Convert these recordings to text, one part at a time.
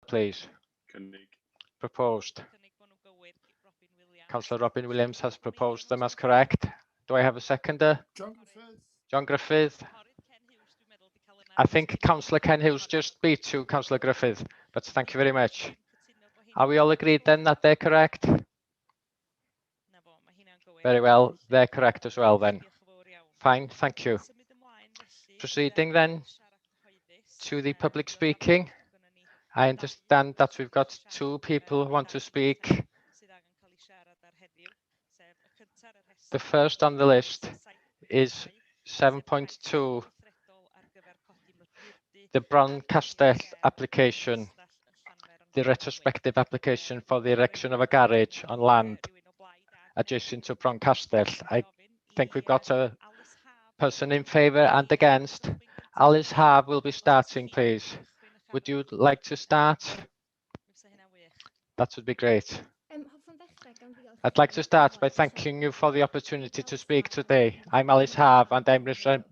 please? Proposed. Councillor Robin Williams has proposed them as correct. Do I have a seconder? John Griffith. I think Councillor Ken Hughes just beat you, Councillor Griffith, but thank you very much. Are we all agreed then that they're correct? Very well, they're correct as well then. Fine, thank you. Proceeding then to the public speaking. I understand that we've got 2 people who want to speak. The first on the list is 7.2, the Bron Castell application, the retrospective application for the erection of a garage on land adjacent to Bron Castell. I think we've got a person in favour and against. Alice Harb will be starting, please. Would you like to start? That would be great. I'd like to start by thanking you for the opportunity to speak today. I'm Alice Harb and I'm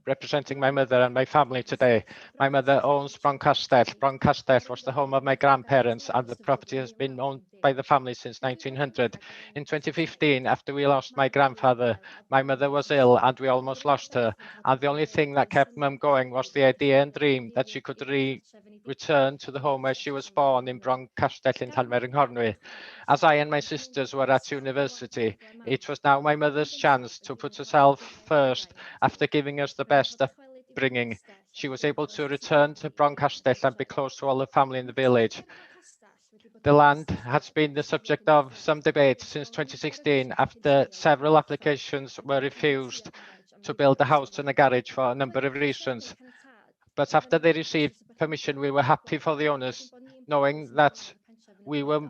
representing my mother and my family today. My mother owns Bron Castell. Bron Castell was the home of my grandparents and the property has been owned by the family since 1900. In 2015, after we lost my grandfather, my mother was ill and we almost lost her. And the only thing that kept Mum going was the idea and dream that she could return to the home where she was born in Bron Castell in Llanfairpwllgwynwy. As I and my sisters were at university, it was now my mother's chance to put herself first after giving us the best upbringing. She was able to return to Bron Castell and be close to all the family in the village. The land has been the subject of some debate since 2016 after several applications were refused to build a house and a garage for a number of reasons. But after they received permission, we were happy for the owners, knowing that we were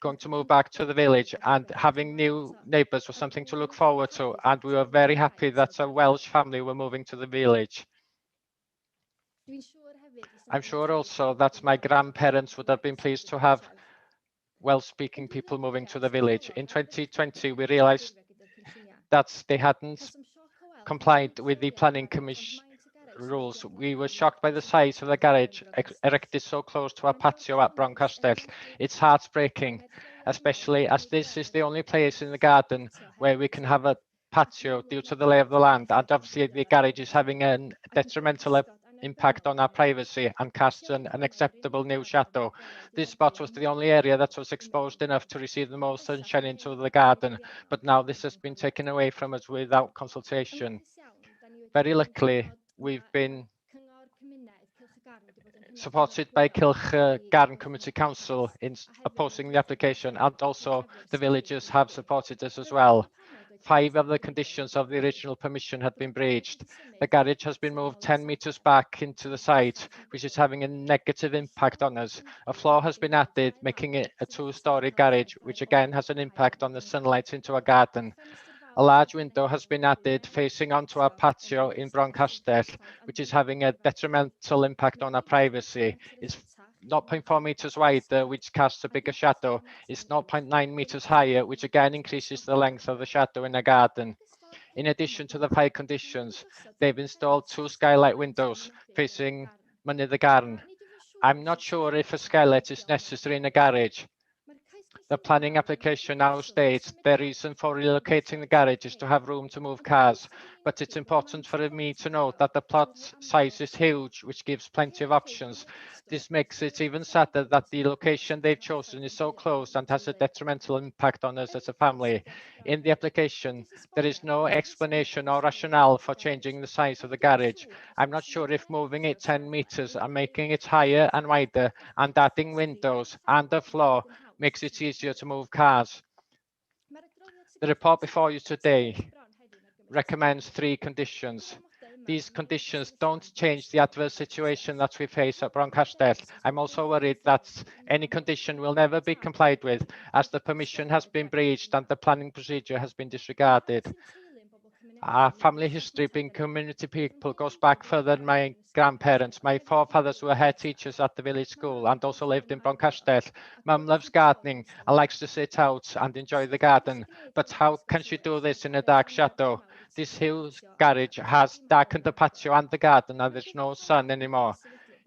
going to move back to the village and having new neighbours was something to look forward to. And we were very happy that a Welsh family were moving to the village. I'm sure also that my grandparents would have been pleased to have Welsh-speaking people moving to the village. In 2020, we realised that they hadn't complied with the planning commission rules. We were shocked by the size of the garage erected so close to our patio at Bron Castell. It's heartbreaking, especially as this is the only place in the garden where we can have a patio due to the lay of the land, and obviously the garage is having a detrimental impact on our privacy and casts an unacceptable new shadow. This spot was the only area that was exposed enough to receive the most sunshine into the garden, but now this has been taken away from us without consultation. Very luckily, we've been supported by Cilch Garden Community Council in opposing the application, and also the villagers have supported us as well. 5 of the conditions of the original permission had been breached. The garage has been moved 10 metres back into the site, which is having a negative impact on us. A floor has been added, making it a 2-storey garage, which again has an impact on the sunlight into our garden. A large window has been added facing onto our patio in Bron Castell, which is having a detrimental impact on our privacy. It's 0.4 metres wider, which casts a bigger shadow. It's 0.9 metres higher, which again increases the length of the shadow in the garden. In addition to the 5 conditions, they've installed 2 skylight windows facing Mynydd y Garn. I'm not sure if a skylight is necessary in a garage. The planning application now states the reason for relocating the garage is to have room to move cars, but it's important for me to note that the plot size is huge, which gives plenty of options. This makes it even sadder that the location they've chosen is so close and has a detrimental impact on us as a family. In the application, there is no explanation or rationale for changing the size of the garage. I'm not sure if moving it 10 metres and making it higher and wider and adding windows and a floor makes it easier to move cars. The report before you today recommends 3 conditions. These conditions don't change the adverse situation that we face at Bron Castell. I'm also worried that any condition will never be complied with, as the permission has been breached and the planning procedure has been disregarded. Our family history being community people goes back further than my grandparents. My forefathers were head teachers at the village school and also lived in Bron Castell. Mum loves gardening and likes to sit out and enjoy the garden, but how can she do this in a dark shadow? This huge garage has darkened the patio and the garden and there's no sun anymore.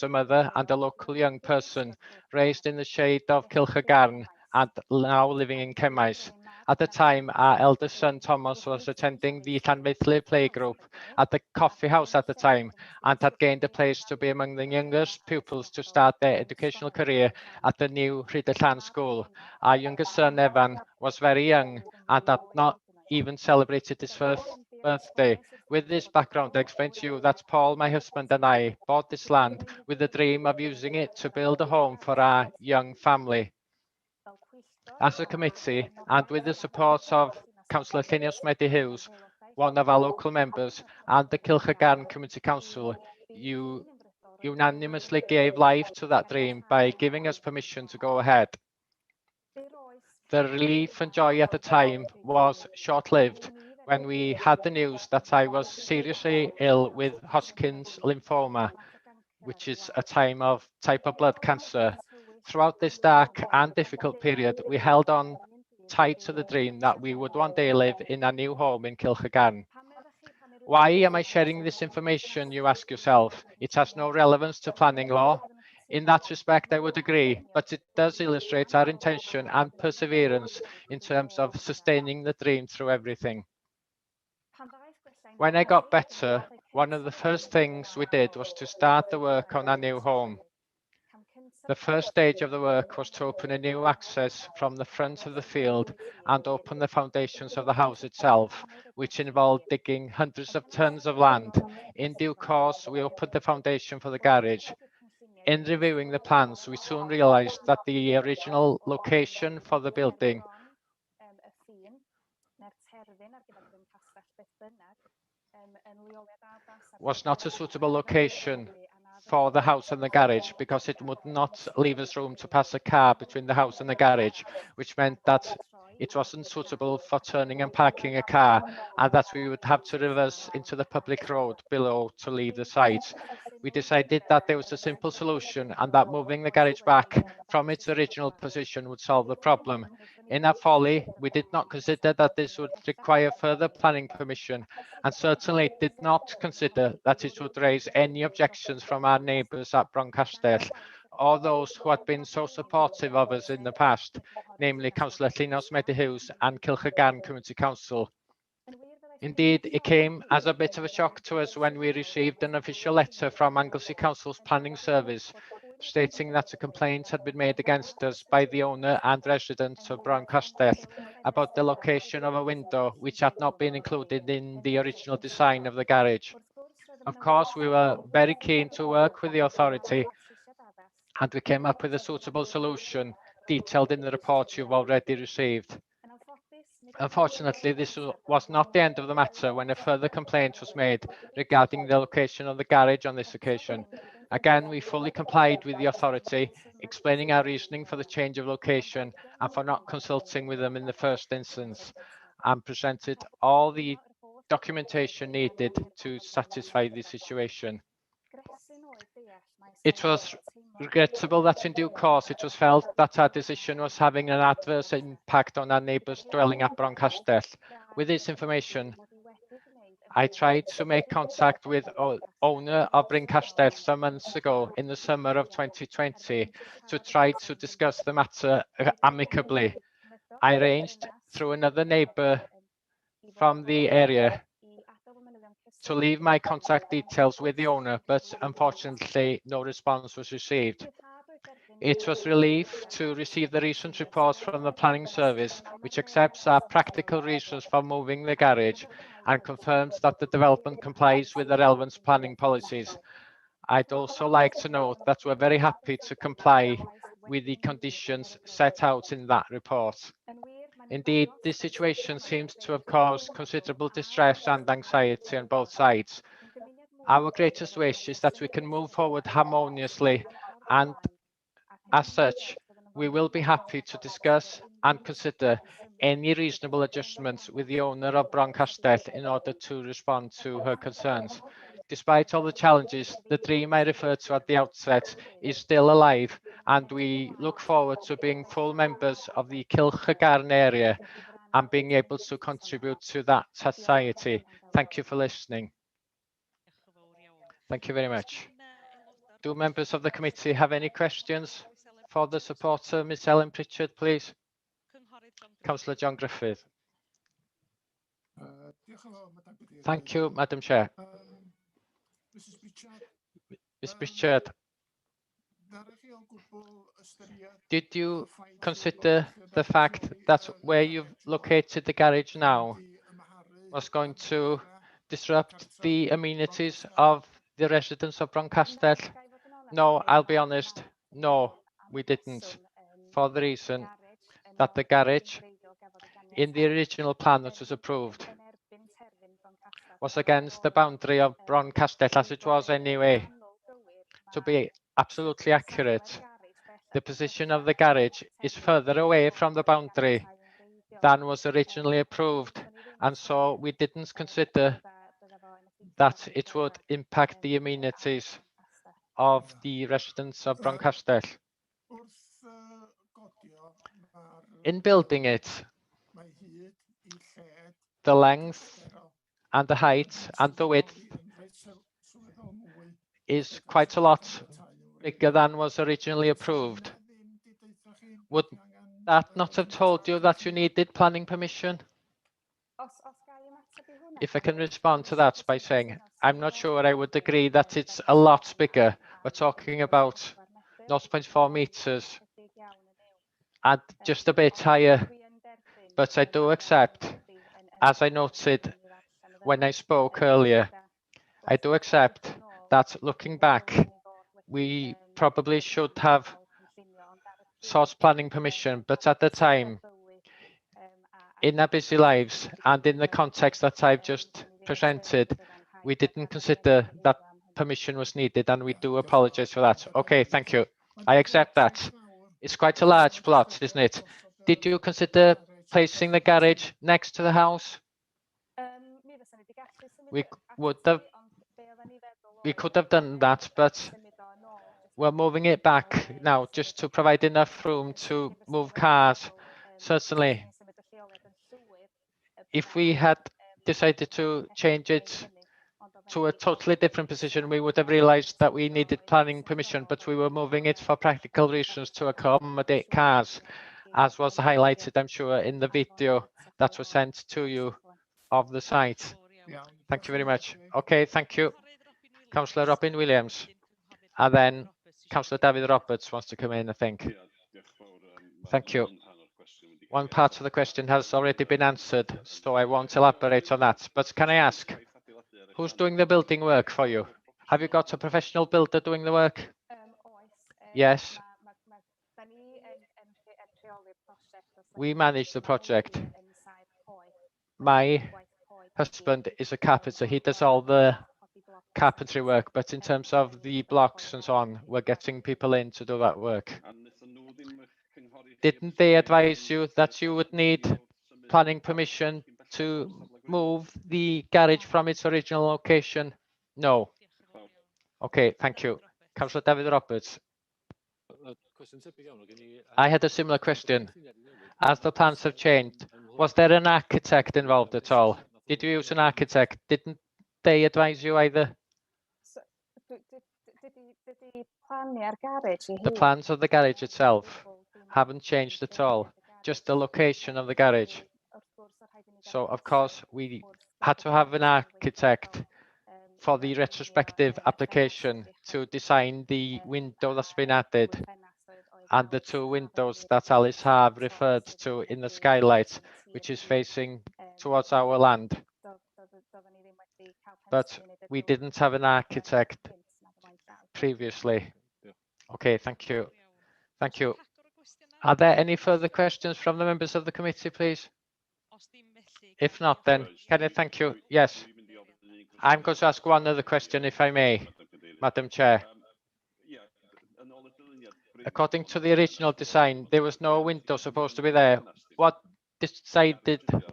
was a mother and a local young person raised in the shade of Kilchagarn and now living in Kemais. At the time, our eldest son Thomas was attending the Llanfaethlu playgroup at the coffee house at the time and had gained a place to be among the youngest pupils to start their educational career at the new Rhydychen School. Our youngest son Evan was very young and had not even celebrated his first birthday. With this background, I explain to you that Paul, my husband, and I bought this land with the dream of using it to build a home for our young family. As a committee, and with the support of Councillor Llunios Medi Hughes, one of our local members, and the Kilchagarn Community Council, you unanimously gave life to that dream by giving us permission to go ahead. The relief and joy at the time was short-lived when we had the news that I was seriously ill with Hodgkin's lymphoma, which is a type of blood cancer. Throughout this dark and difficult period, we held on tight to the dream that we would one day live in a new home in Kilchagarn. Why am I sharing this information, you ask yourself? It has no relevance to planning law. In that respect, I would agree, but it does illustrate our intention and perseverance in terms of sustaining the dream through everything. When I got better, one of the first things we did was to start the work on our new home. The first stage of the work was to open a new access from the front of the field and open the foundations of the house itself, which involved digging hundreds of tons of land. In due course, we opened the foundation for the garage. In reviewing the plans, we soon realized that the original location for the building was not a suitable location for the house and the garage because it would not leave us room to pass a car between the house and the garage, which meant that it wasn't suitable for turning and parking a car, and that we would have to reverse into the public road below to leave the site. We decided that there was a simple solution and that moving the garage back from its original position would solve the problem. In our folly, we did not consider that this would require further planning permission, and certainly did not consider that it would raise any objections from our neighbours at Broncastell, or those who had been so supportive of us in the past, namely Councillor Llynnos Meadowhughes and Kilcregan Community Council. Indeed, it came as a bit of a shock to us when we received an official letter from Anglesey Council's Planning Service stating that a complaint had been made against us by the owner and residents of Broncastell about the location of a window which had not been included in the original design of the garage. Of course, we were very keen to work with the authority, and we came up with a suitable solution detailed in the report you've already received. Unfortunately, this was not the end of the matter when a further complaint was made regarding the location of the garage on this occasion. Again, we fully complied with the authority, explaining our reasoning for the change of location and for not consulting with them in the first instance, and presented all the documentation needed to satisfy the situation. It was regrettable that in due course it was felt that our decision was having an adverse impact on our neighbours dwelling at Broncastell. With this information, I tried to make contact with owner of Brincastell some months ago in the summer of 2020 to try to discuss the matter amicably. I arranged through another neighbour from the area to leave my contact details with the owner, but unfortunately no response was received. It was relief to receive the recent report from the Planning Service, which accepts our practical reasons for moving the garage and confirms that the development complies with the relevant planning policies. I'd also like to note that we're very happy to comply with the conditions set out in that report. Indeed, this situation seems to have caused considerable distress and anxiety on both sides. Our greatest wish is that we can move forward harmoniously, and as such, we will be happy to discuss and consider any reasonable adjustments with the owner of Broncastell in order to respond to her concerns. Despite all the challenges, the dream I referred to at the outset is still alive, and we look forward to being full members of the Kilcregan area and being able to contribute to that society. Thank you for listening. Thank you very much. Do members of the committee have any questions for the supporter, Ms Ellen Pritchard, please? Councillor John Griffith. Thank you, Madam Chair. Ms Pritchard, did you consider the fact that where you've located the garage now was going to disrupt the amenities of the residents of Broncastell? No, I'll be honest, no, we didn't, for the reason that the garage in the original plan that was approved was against the boundary of Broncastell as it was anyway. To be absolutely accurate, the position of the garage is further away from the boundary than was originally approved, and so we didn't consider that it would impact the amenities of the residents of Broncastell. In building it, the length and the height and the width is quite a lot bigger than was originally approved. Would that not have told you that you needed planning permission? If I can respond to that by saying, I'm not sure I would agree that it's a lot bigger. We're talking about 0.4 meters and just a bit higher. But I do accept, as I noted when I spoke earlier, I do accept that looking back, we probably should have sought planning permission, but at the time, in our busy lives and in the context that I've just presented, we didn't consider that permission was needed, and we do apologize for that. Okay, thank you. I accept that. It's quite a large plot, isn't it? Did you consider placing the garage next to the house? We could have done that, but we're moving it back now just to provide enough room to move cars. Certainly, if we had decided to change it to a totally different position, we would have realized that we needed planning permission, but we were moving it for practical reasons to accommodate cars, as was highlighted, I'm sure, in the video that was sent to you of the site. Thank you very much. Okay, thank you. Councillor Robin Williams. And then Councillor David Roberts wants to come in, I think. Thank you. One part of the question has already been answered, so I won't elaborate on that. But can I ask, who's doing the building work for you? Have you got a professional builder doing the work? Yes. We manage the project. My husband is a carpenter. He does all the carpentry work, but in terms of the blocks and so on, we're getting people in to do that work. Didn't they advise you that you would need planning permission to move the garage from its original location? No. Okay, thank you. Councillor David Roberts. I had a similar question. As the plans have changed, was there an architect involved at all? Did you use an architect? Didn't they advise you either? The plans of the garage itself haven't changed at all, just the location of the garage. So, of course, we had to have an architect for the retrospective application to design the window that's been added and the two windows that Alice have referred to in the skylight, which is facing towards our land. But we didn't have an architect previously. Okay, thank you. Thank you. Are there any further questions from the members of the committee, please? If not, then can I thank you? Yes. I'm going to ask one other question, if I may, Madam Chair. According to the original design, there was no window supposed to be there.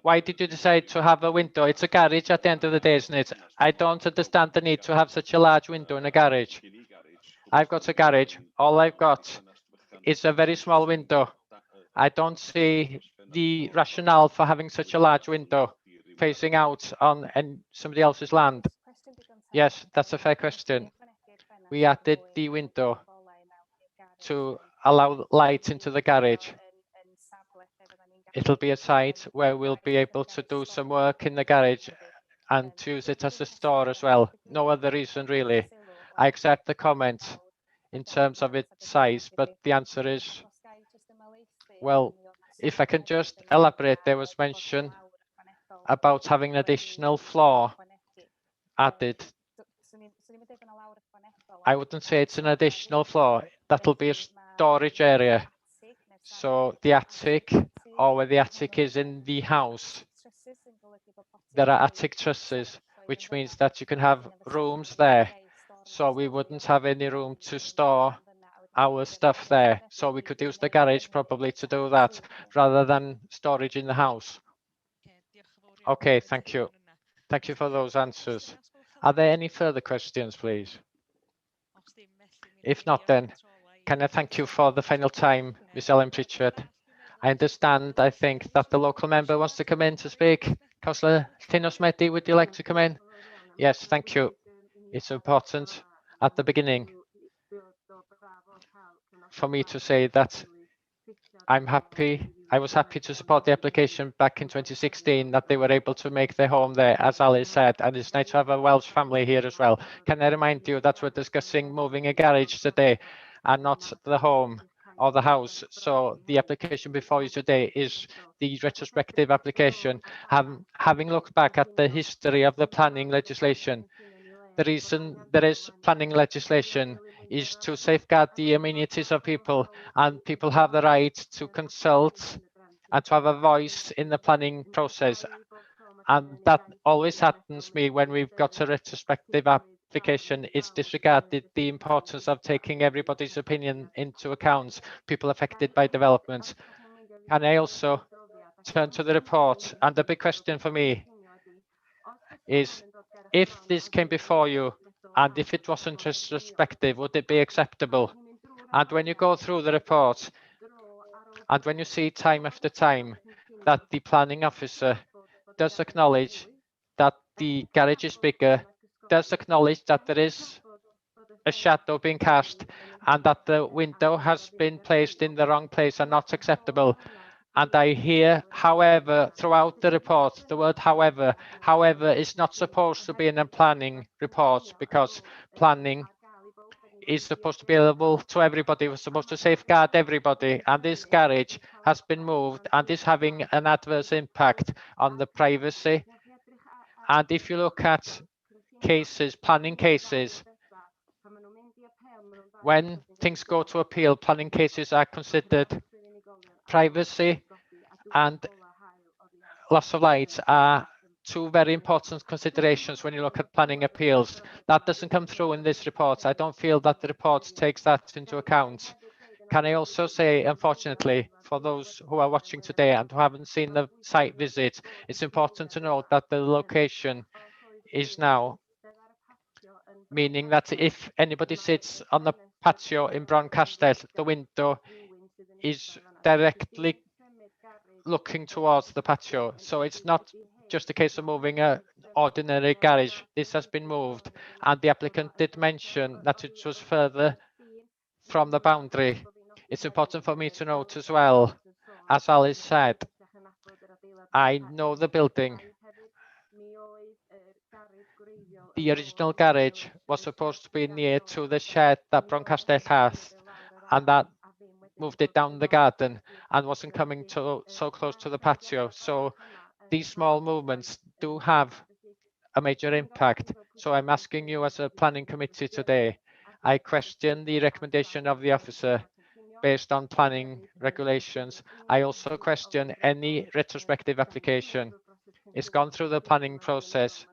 Why did you decide to have a window? It's a garage at the end of the day, isn't it? I don't understand the need to have such a large window in a garage. I've got a garage. All I've got is a very small window. I don't see the rationale for having such a large window facing out on somebody else's land. Yes, that's a fair question. We added the window to allow light into the garage. It'll be a site where we'll be able to do some work in the garage and to use it as a store as well. No other reason really. I accept the comment in terms of its size, but the answer is, well, if I can just elaborate, there was mention about having an additional floor added. I wouldn't say it's an additional floor. That'll be a storage area. So the attic, or where the attic is in the house, there are attic trusses, which means that you can have rooms there. So we wouldn't have any room to store our stuff there. So we could use the garage probably to do that rather than storage in the house. Okay, thank you. Thank you for those answers. Are there any further questions, please? If not, then can I thank you for the final time, Ms. Ellen Pritchard? I understand, I think, that the local member wants to come in to speak. Councillor Tinos Mehdi, would you like to come in? Yes, thank you. It's important at the beginning for me to say that I was happy to support the application back in 2016, that they were able to make their home there, as Alice said, and it's nice to have a Welsh family here as well. Can I remind you that we're discussing moving a garage today and not the home or the house? So the application before you today is the retrospective application. Having looked back at the history of the planning legislation, the reason there is planning legislation is to safeguard the amenities of people, and people have the right to consult and to have a voice in the planning process. And that always happens me when we've got a retrospective application, it's disregarded the importance of taking everybody's opinion into account, people affected by development. Can I also turn to the report? And the big question for me is, if this came before you and if it wasn't retrospective, would it be acceptable? And when you go through the report and when you see time after time that the planning officer does acknowledge that the garage is bigger, does acknowledge that there is a shadow being cast and that the window has been placed in the wrong place and not acceptable. And I hear, however, throughout the report, the word however. However is not supposed to be in a planning report because planning is supposed to be available to everybody. We're supposed to safeguard everybody. And this garage has been moved and is having an adverse impact on the privacy. And if you look at cases, planning cases, when things go to appeal, planning cases are considered. Privacy and loss of light are two very important considerations when you look at planning appeals. That doesn't come through in this report. I don't feel that the report takes that into account. Can I also say, unfortunately, for those who are watching today and who haven't seen the site visit, it's important to note that the location is now, meaning that if anybody sits on the patio in Broncastel, the window is directly looking towards the patio. So it's not just a case of moving an ordinary garage. This has been moved, and the applicant did mention that it was further from the boundary. It's important for me to note as well, as Alice said, I know the building. The original garage was supposed to be near to the shed that Broncastel has, and that moved it down the garden and wasn't coming to so close to the patio. So these small movements do have a major impact. So I'm asking you as a planning committee today, I question the recommendation of the officer based on planning regulations. I also question any retrospective application. It's gone through the planning process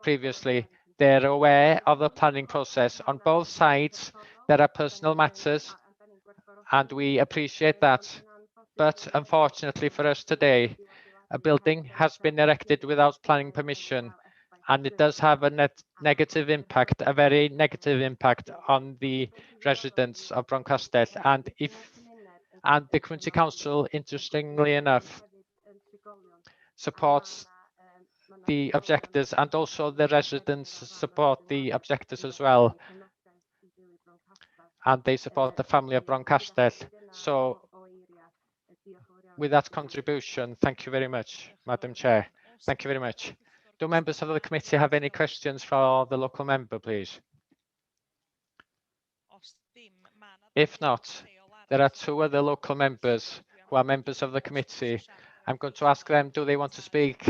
previously. They're aware of the planning process on both sides. There are personal matters, and we appreciate that. But unfortunately for us today, a building has been erected without planning permission, and it does have a negative impact, a very negative impact on the residents of Broncastel. And the Community Council, interestingly enough, supports the objectives, and also the residents support the objectives as well. And they support the family of Broncastel. So with that contribution, thank you very much, Madam Chair. Thank you very much. Do members of the committee have any questions for the local member, please? If not, there are two other local members who are members of the committee. I'm going to ask them, do they want to speak,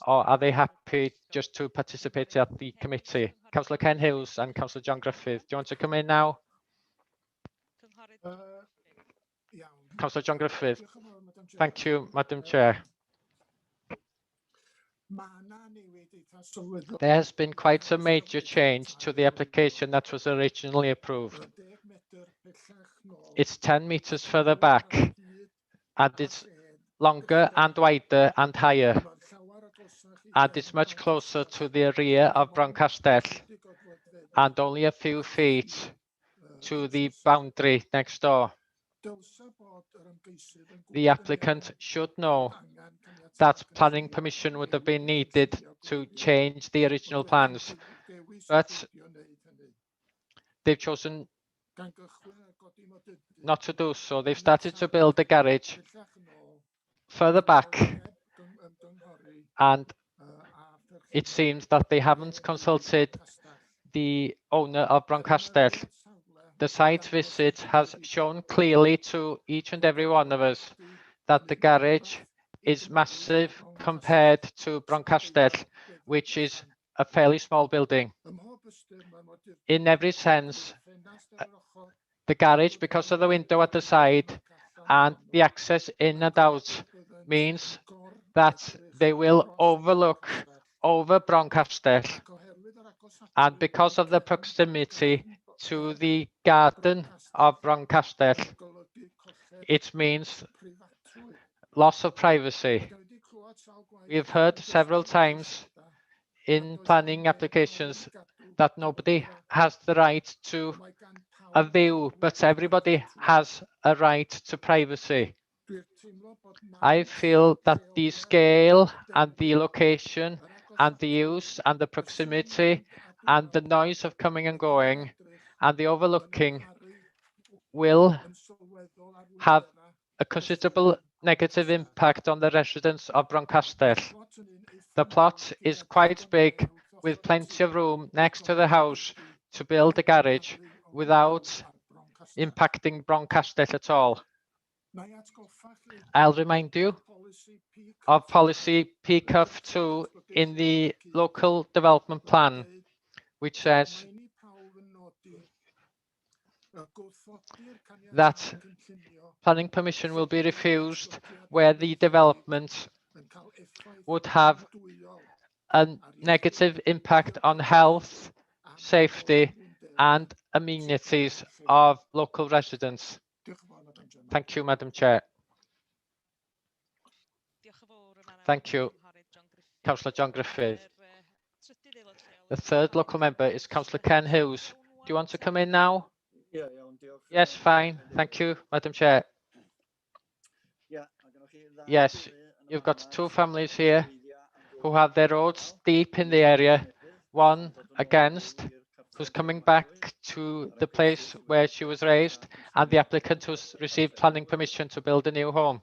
or are they happy just to participate at the committee? Councillor Ken Hughes and Councillor John Griffith, do you want to come in now? Councillor John Griffith. Thank you, Madam Chair. There has been quite a major change to the application that was originally approved. It's 10 metres further back, and it's longer and wider and higher, and it's much closer to the rear of Broncastel and only a few feet to the boundary next door. The applicant should know that planning permission would have been needed to change the original plans, but they've chosen not to do so. They've started to build the garage further back, and it seems that they haven't consulted the owner of Broncastel. The site visit has shown clearly to each and every one of us that the garage is massive compared to Broncastel, which is a fairly small building. In every sense, the garage, because of the window at the side and the access in and out, means that they will overlook over Broncastel, and because of the proximity to the garden of Broncastell, it means loss of privacy. We have heard several times in planning applications that nobody has the right to a view, but everybody has a right to privacy. I feel that the scale and the location and the use and the proximity and the noise of coming and going and the overlooking will have a considerable negative impact on the residents of Broncastell. The plot is quite big, with plenty of room next to the house to build a garage without impacting Broncastell at all. I'll remind you of policy PCUF2 in the local development plan, which says that planning permission will be refused where the development would have a negative impact on health, safety, and amenities of local residents. Thank you, Madam Chair. Thank you, Councillor John Griffith. The third local member is Councillor Ken Hughes. Do you want to come in now? Yes, fine. Thank you, Madam Chair. Yes, you've got two families here who have their roads deep in the area. One against, who's coming back to the place where she was raised, and the applicant who's received planning permission to build a new home.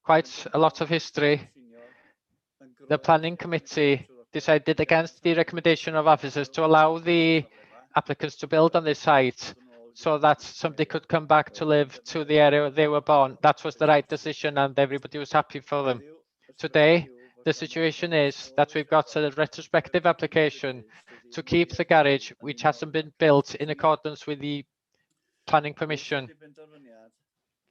Quite a lot of history. The planning committee decided against the recommendation of officers to allow the applicants to build on this site so that somebody could come back to live to the area where they were born. That was the right decision and everybody was happy for them. Today, the situation is that we've got a retrospective application to keep the garage, which hasn't been built in accordance with the planning permission.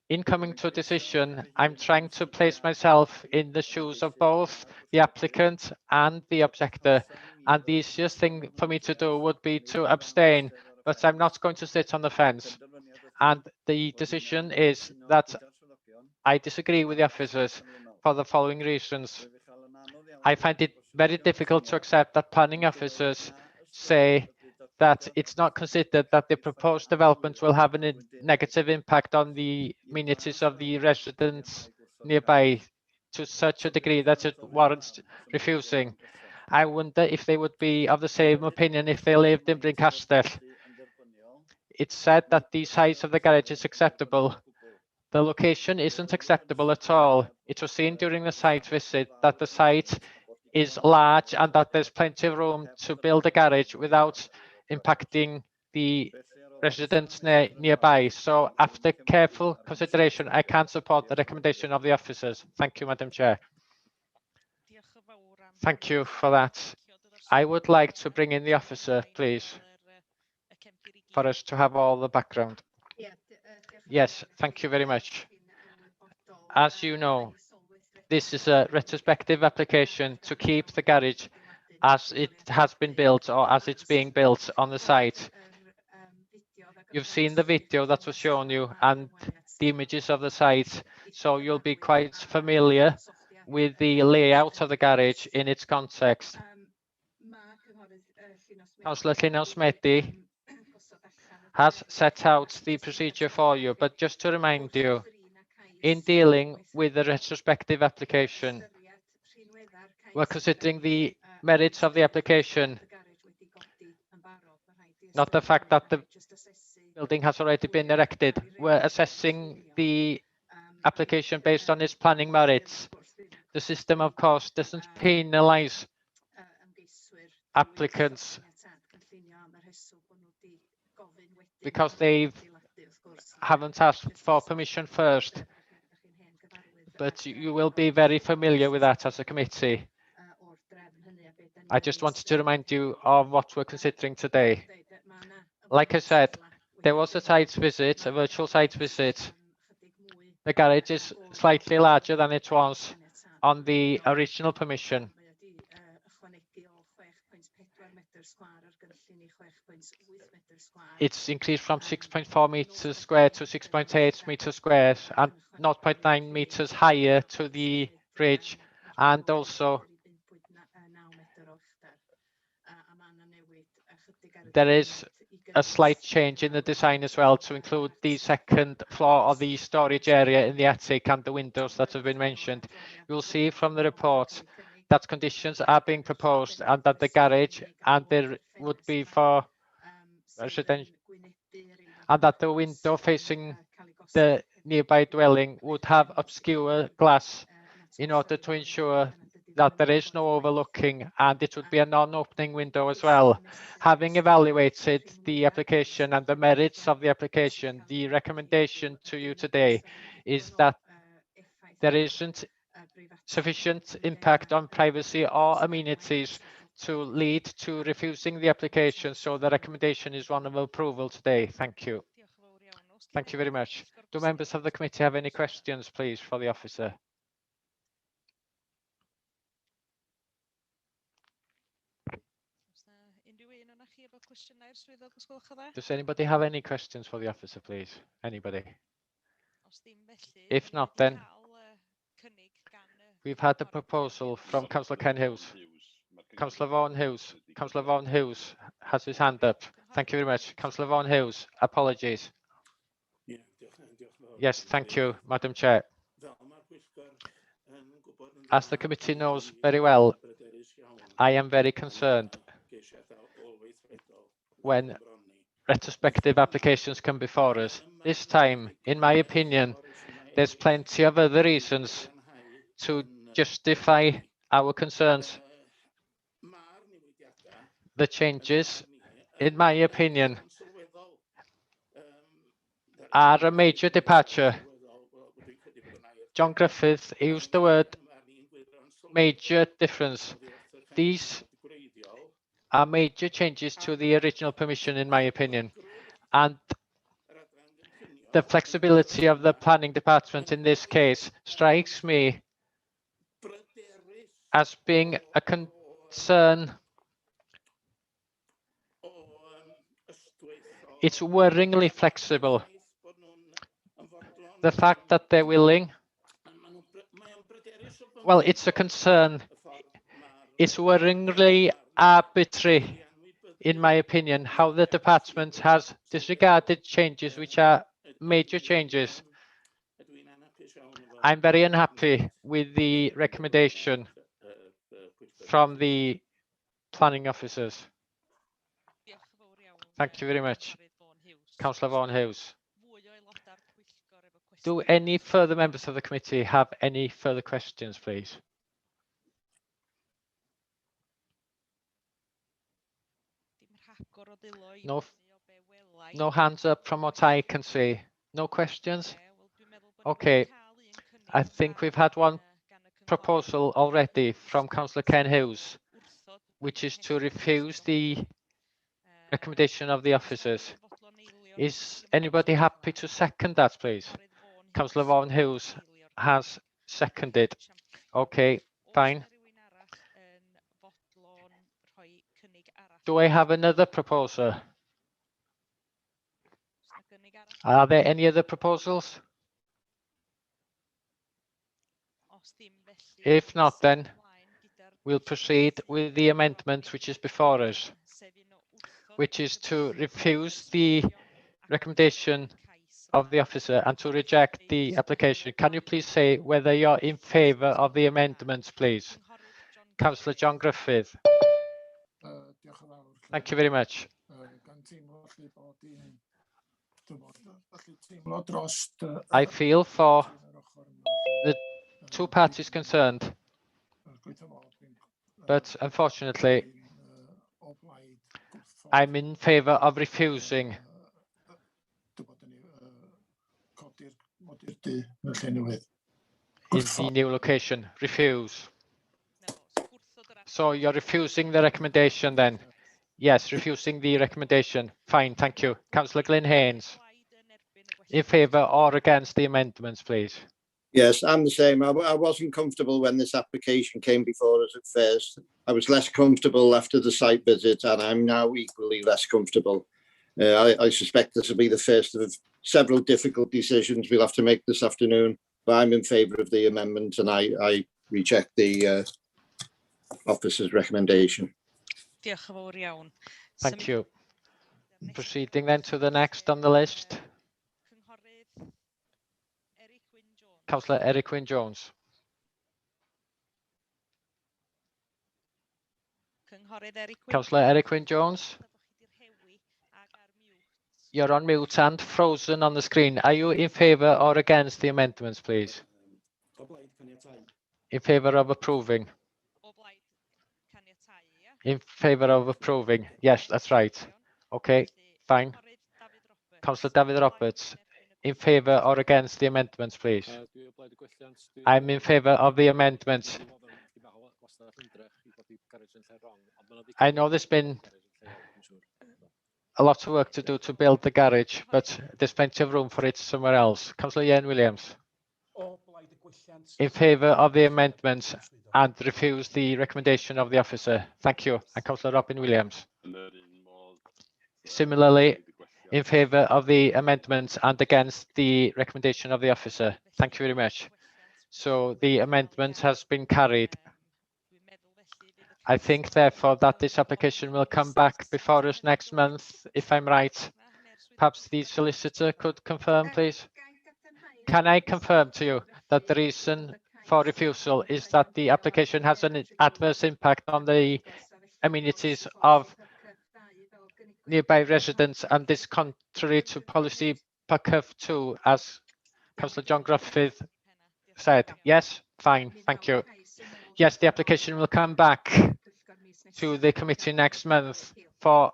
In coming to a decision, I'm trying to place myself in the shoes of both the applicant and the objector. And the easiest thing for me to do would be to abstain, but I'm not going to sit on the fence. And the decision is that I disagree with the officers for the following reasons. I find it very difficult to accept that planning officers say that it's not considered that the proposed development will have a negative impact on the amenities of the residents nearby to such a degree that it warrants refusing. I wonder if they would be of the same opinion if they lived in Brincastell. It's said that the size of the garage is acceptable. The location isn't acceptable at all. It was seen during the site visit that the site is large and that there's plenty of room to build a garage without impacting the residents nearby. So after careful consideration, I can't support the recommendation of the officers. Thank you, Madam Chair. Thank you for that. I would like to bring in the officer, please, for us to have all the background. Yes, thank you very much. As you know, this is a retrospective application to keep the garage as it has been built or as it's being built on the site. You've seen the video that was shown you and the images of the site, so you'll be quite familiar with the layout of the garage in its context. Councillor Llynnos Medi has set out the procedure for you, but just to remind you, in dealing with the retrospective application, we're considering the merits of the application, not the fact that the building has already been erected. We're assessing the application based on its planning merits. The system, of course, doesn't penalise applicants because they haven't asked for permission first. But you will be very familiar with that as a committee. I just wanted to remind you of what we're considering today. Like I said, there was a site visit, a virtual site visit. The garage is slightly larger than it was on the original permission. It's increased from 6.4 meters square to 6.8 meters square and 0.9 meters higher to the bridge, and also there is a slight change in the design as well to include the second floor of the storage area in the attic and the windows that have been mentioned. You'll see from the report that conditions are being proposed and that the garage and there would be for residential and that the window facing the nearby dwelling would have obscure glass in order to ensure that there is no overlooking, and it would be a non-opening window as well. Having evaluated the application and the merits of the application, the recommendation to you today is that there isn't sufficient impact on privacy or amenities to lead to refusing the application, so the recommendation is one of approval today. Thank you. Thank you very much. Do members of the committee have any questions, please, for the officer? Does anybody have any questions for the officer, please? Anybody? If not, then we've had a proposal from Councillor Ken Hughes. Councillor Vaughan Hughes. Councillor Vaughan Hughes has his hand up. Thank you very much. Councillor Vaughan Hughes, apologies. Yes, thank you, Madam Chair. As the committee knows very well, I am very concerned when retrospective applications come before us. This time, in my opinion, there's plenty of other reasons to justify our concerns. The changes, in my opinion, are a major departure. John Griffith used the word major difference. These are major changes to the original permission, in my opinion, and the flexibility of the planning department in this case strikes me as being a concern. It's worryingly flexible. The fact that they're willing, well, it's a concern. It's worryingly arbitrary, in my opinion, how the department has disregarded changes which are major changes. I'm very unhappy with the recommendation from the planning officers. Thank you very much, Councillor Vaughan Hughes. Do any further members of the committee have any further questions, please? No hands up from what I can see. No questions? Okay, I think we've had one proposal already from Councillor Ken Hughes, which is to refuse the recommendation of the officers. Is anybody happy to second that, please? Councillor Vaughan Hughes has seconded. Okay, fine. Do I have another proposer? Are there any other proposals? If not, then we'll proceed with the amendment which is before us, which is to refuse the recommendation of the officer and to reject the application. Can you please say whether you're in favour of the amendments, please? Councillor John Griffith. Thank you very much. I feel for the two parties concerned, but unfortunately, I'm in favour of refusing. In the new location, refuse. So you're refusing the recommendation then? Yes, refusing the recommendation. Fine, thank you. Councillor Glyn Haynes. In favour or against the amendments, please? Yes, I'm the same. I wasn't comfortable when this application came before us at first. I was less comfortable after the site visit, and I'm now equally less comfortable. I suspect this will be the first of several difficult decisions we'll have to make this afternoon, but I'm in favour of the amendment, and I reject the officer's recommendation. Thank you. Proceeding then to the next on the list. Councillor Eric Wyn-Jones. Councillor Eric Wyn-Jones. You're on mute and frozen on the screen. Are you in favour or against the amendments, please? In favour of approving? In favour of approving? Yes, that's right. Okay, fine. Councillor David Roberts, in favour or against the amendments, please? I'm in favour of the amendments. I know there's been a lot of work to do to build the garage, but there's plenty of room for it somewhere else. Councillor Ian Williams. In favour of the amendments and refuse the recommendation of the officer. Thank you. And Councillor Robin Williams. Similarly, in favour of the amendments and against the recommendation of the officer. Thank you very much. So the amendment has been carried. I think, therefore, that this application will come back before us next month, if I'm right. Perhaps the solicitor could confirm, please. Can I confirm to you that the reason for refusal is that the application has an adverse impact on the amenities of nearby residents and is contrary to policy PACF 2, as Councillor John Griffith said? Yes, fine, thank you. Yes, the application will come back to the committee next month for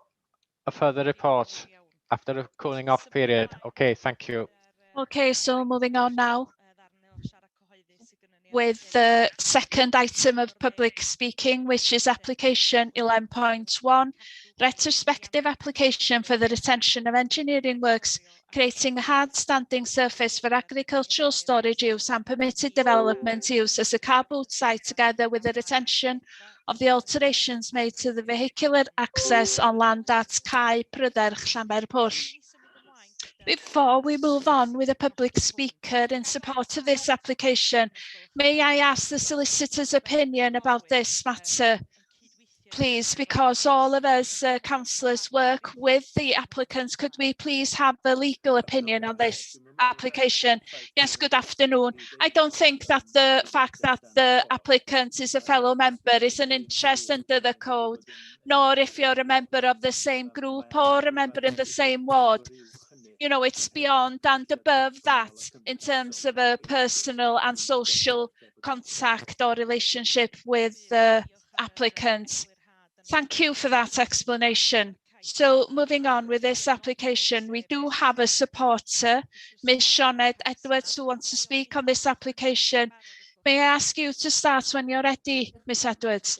a further report after a cooling off period. Okay, thank you. Okay, so moving on now with the second item of public speaking, which is application 11.1, retrospective application for the retention of engineering works, creating a hard standing surface for agricultural storage use and permitted development use as a car boot site, together with the retention of the alterations made to the vehicular access on land at Cae Pryder, Llanfairpwll. Before we move on with a public speaker in support of this application, may I ask the solicitor's opinion about this matter, please, because all of us councillors work with the applicants. Could we please have the legal opinion on this application? Yes, good afternoon. I don't think that the fact that the applicant is a fellow member is an interest under the code, nor if you're a member of the same group or a member in the same ward. You know, it's beyond and above that in terms of a personal and social contact or relationship with the applicant. Thank you for that explanation. So moving on with this application, we do have a supporter, Ms. Sioned Edwards, who wants to speak on this application. May I ask you to start when you're ready, Ms. Edwards?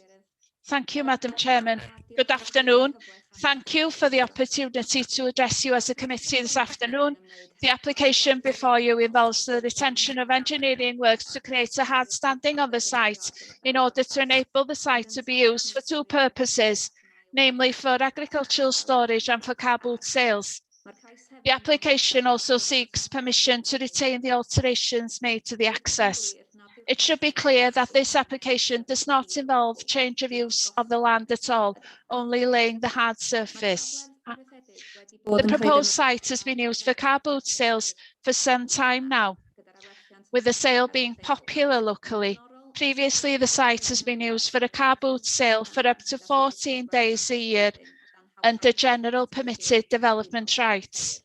Thank you, Madam Chairman. Good afternoon. Thank you for the opportunity to address you as a committee this afternoon. The application before you involves the retention of engineering works to create a hard standing on the site in order to enable the site to be used for two purposes, namely for agricultural storage and for car boot sales. The application also seeks permission to retain the alterations made to the access. It should be clear that this application does not involve change of use of the land at all, only laying the hard surface. The proposed site has been used for car boot sales for some time now, with the sale being popular locally. Previously, the site has been used for a car boot sale for up to 14 days a year under general permitted development rights.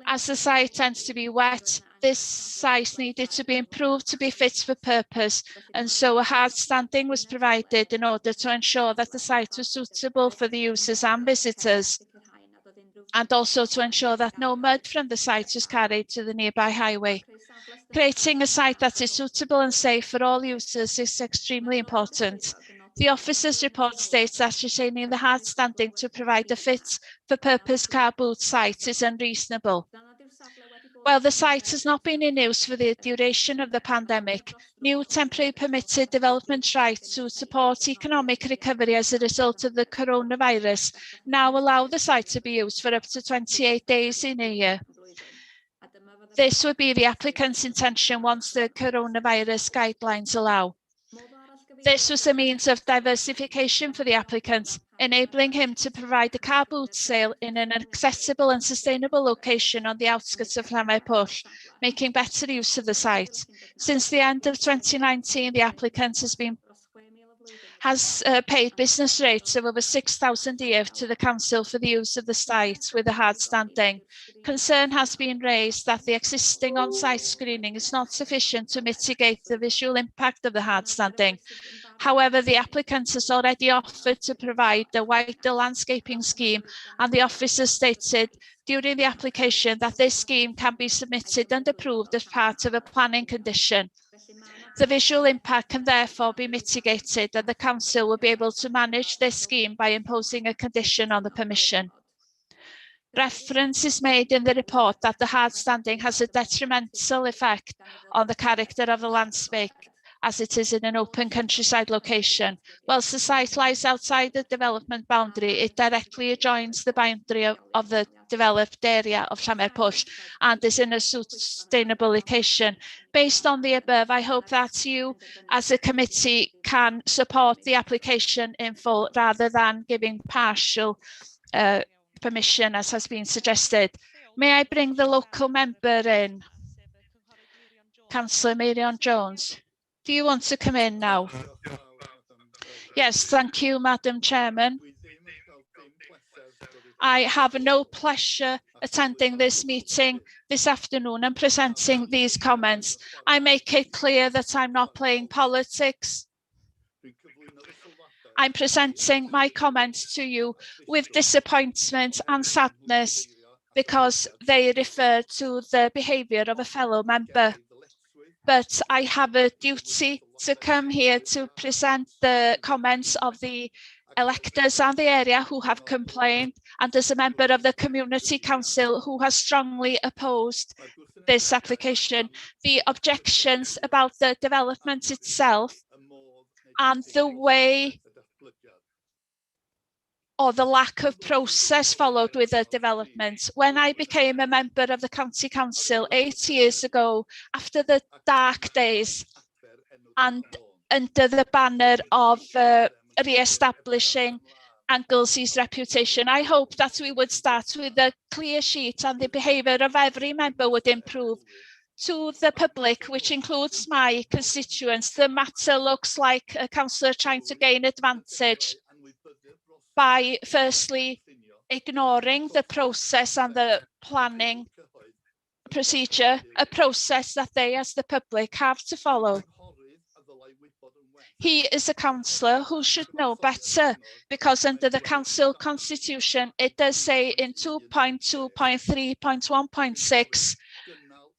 As the site tends to be wet, this site needed to be improved to be fit for purpose, and so a hard standing was provided in order to ensure that the site was suitable for the users and visitors, and also to ensure that no mud from the site was carried to the nearby highway. Creating a site that is suitable and safe for all users is extremely important. The officer's report states that retaining the hard standing to provide a fit for purpose car boot site is unreasonable. While the site has not been in use for the duration of the pandemic, new temporary permitted development rights to support economic recovery as a result of the coronavirus now allow the site to be used for up to 28 days in a year. This would be the applicant's intention once the coronavirus guidelines allow. This was a means of diversification for the applicant, enabling him to provide a car boot sale in an accessible and sustainable location on the outskirts of Llamerpwll, making better use of the site. Since the end of 2019, the applicant has paid business rates of over 6,000 a year to the council for the use of the site with a hard standing. Concern has been raised that the existing on-site screening is not sufficient to mitigate the visual impact of the hard standing. However, the applicant has already offered to provide a wider landscaping scheme, and the officer stated during the application that this scheme can be submitted and approved as part of a planning condition. The visual impact can therefore be mitigated, and the council will be able to manage this scheme by imposing a condition on the permission. Reference is made in the report that the hard standing has a detrimental effect on the character of the landscape, as it is in an open countryside location. Whilst the site lies outside the development boundary, it directly adjoins the boundary of the developed area of Llamerpwll and is in a sustainable location. Based on the above, I hope that you as a committee can support the application in full rather than giving partial permission as has been suggested. May I bring the local member in? Councillor Marion Jones. Do you want to come in now? Yes, thank you, Madam Chairman. I have no pleasure attending this meeting this afternoon and presenting these comments. I make it clear that I'm not playing politics. I'm presenting my comments to you with disappointment and sadness because they refer to the behaviour of a fellow member. But I have a duty to come here to present the comments of the electors and the area who have complained, and as a member of the Community Council who has strongly opposed this application. The objections about the development itself and the way or the lack of process followed with the development. When I became a member of the County Council 8 years ago, after the dark days and under the banner of re-establishing Anglesey's reputation, I hope that we would start with a clear sheet and the behaviour of every member would improve. To the public, which includes my constituents, the matter looks like a councillor trying to gain advantage by firstly ignoring the process and the planning procedure, a process that they as the public have to follow. He is a councillor who should know better, because under the council constitution it does say in 2.2.3.1.6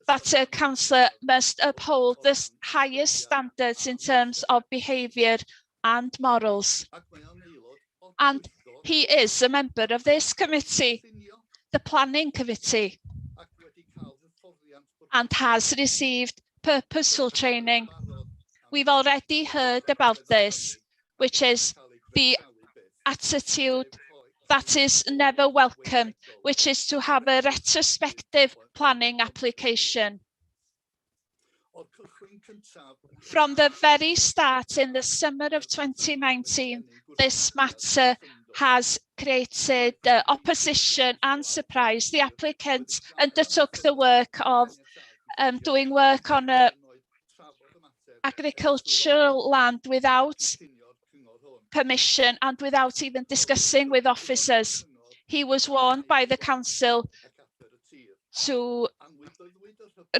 that a councillor must uphold the highest standards in terms of behaviour and morals. And he is a member of this committee, the planning committee, and has received purposeful training. We've already heard about this, which is the attitude that is never welcome, which is to have a retrospective planning application. From the very start in the summer of 2019, this matter has created opposition and surprise. The applicant undertook the work of doing work on agricultural land without permission and without even discussing with officers. He was warned by the council to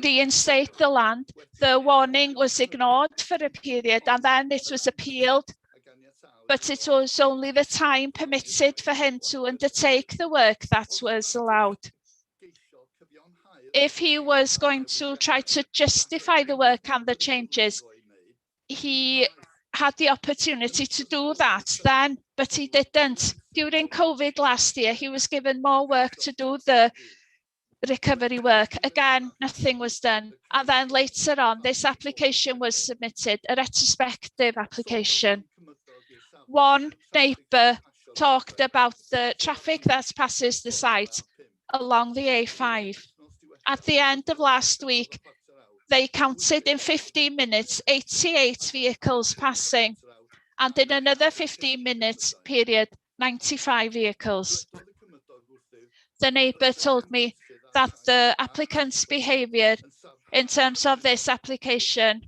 reinstate the land. The warning was ignored for a period and then it was appealed, but it was only the time permitted for him to undertake the work that was allowed. If he was going to try to justify the work and the changes, he had the opportunity to do that then, but he didn't. During COVID last year, he was given more work to do. The recovery work. Again, nothing was done. And then later on, this application was submitted, a retrospective application. One neighbour talked about the traffic that passes the site along the A5. At the end of last week, they counted in 15 minutes 88 vehicles passing, and in another 15 minutes period, 95 vehicles. The neighbour told me that the applicant's behaviour in terms of this application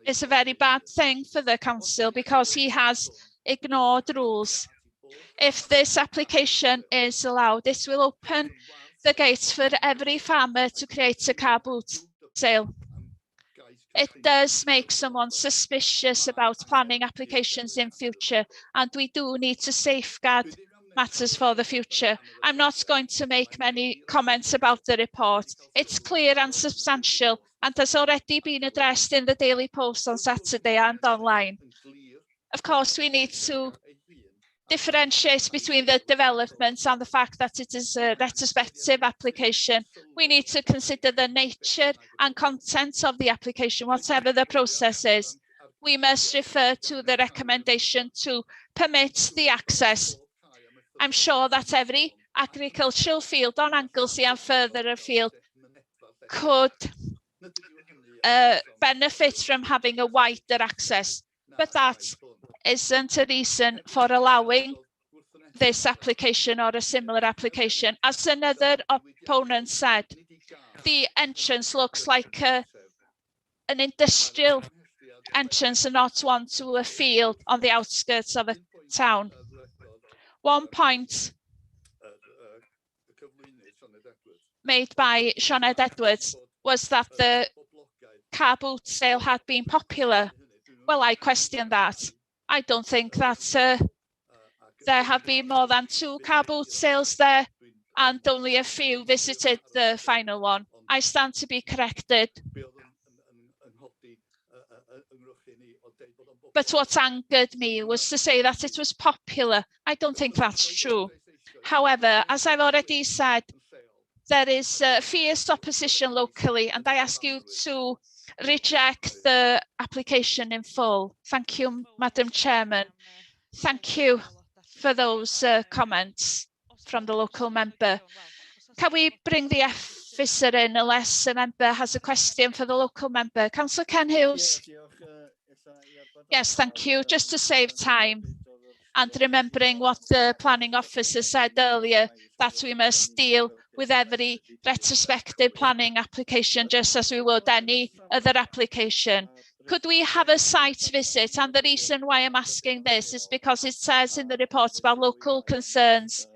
is a very bad thing for the council because he has ignored rules. If this application is allowed, this will open the gates for every farmer to create a car boot sale. It does make someone suspicious about planning applications in future, and we do need to safeguard matters for the future. I'm not going to make many comments about the report. It's clear and substantial and has already been addressed in the Daily Post on Saturday and online. Of course, we need to differentiate between the developments and the fact that it is a retrospective application. We need to consider the nature and content of the application, whatever the process is. We must refer to the recommendation to permit the access. I'm sure that every agricultural field on Anglesey and further afield could benefit from having a wider access, but that isn't a reason for allowing this application or a similar application. As another opponent said, the entrance looks like an industrial entrance and not one to a field on the outskirts of a town. One point made by Sioned Edwards was that the car boot sale had been popular. Well, I question that. I don't think that there have been more than 2 car boot sales there and only a few visited the final one. I stand to be corrected. But what angered me was to say that it was popular. I don't think that's true. However, as I've already said, there is fierce opposition locally, and I ask you to reject the application in full. Thank you, Madam Chairman. Thank you for those comments from the local member. Can we bring the officer in unless a member has a question for the local member? Councillor Ken Hughes. Yes, thank you. Just to save time and remembering what the planning officer said earlier, that we must deal with every retrospective planning application just as we would any other application. Could we have a site visit? And the reason why I'm asking this is because it says in the report about local concerns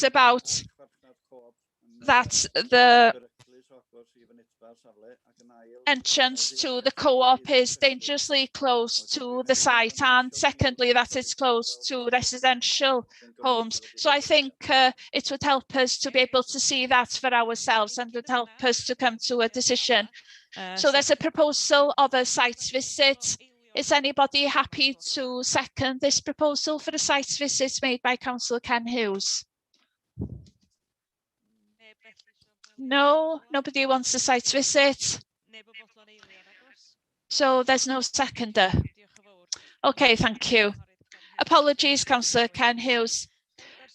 about that the entrance to the co-op is dangerously close to the site, and secondly that it's close to residential homes. So I think it would help us to be able to see that for ourselves and would help us to come to a decision. So there's a proposal of a site visit. Is anybody happy to second this proposal for a site visit made by Councillor Ken Hughes? No, nobody wants a site visit. So there's no seconder. Okay, thank you. Apologies, Councillor Ken Hughes.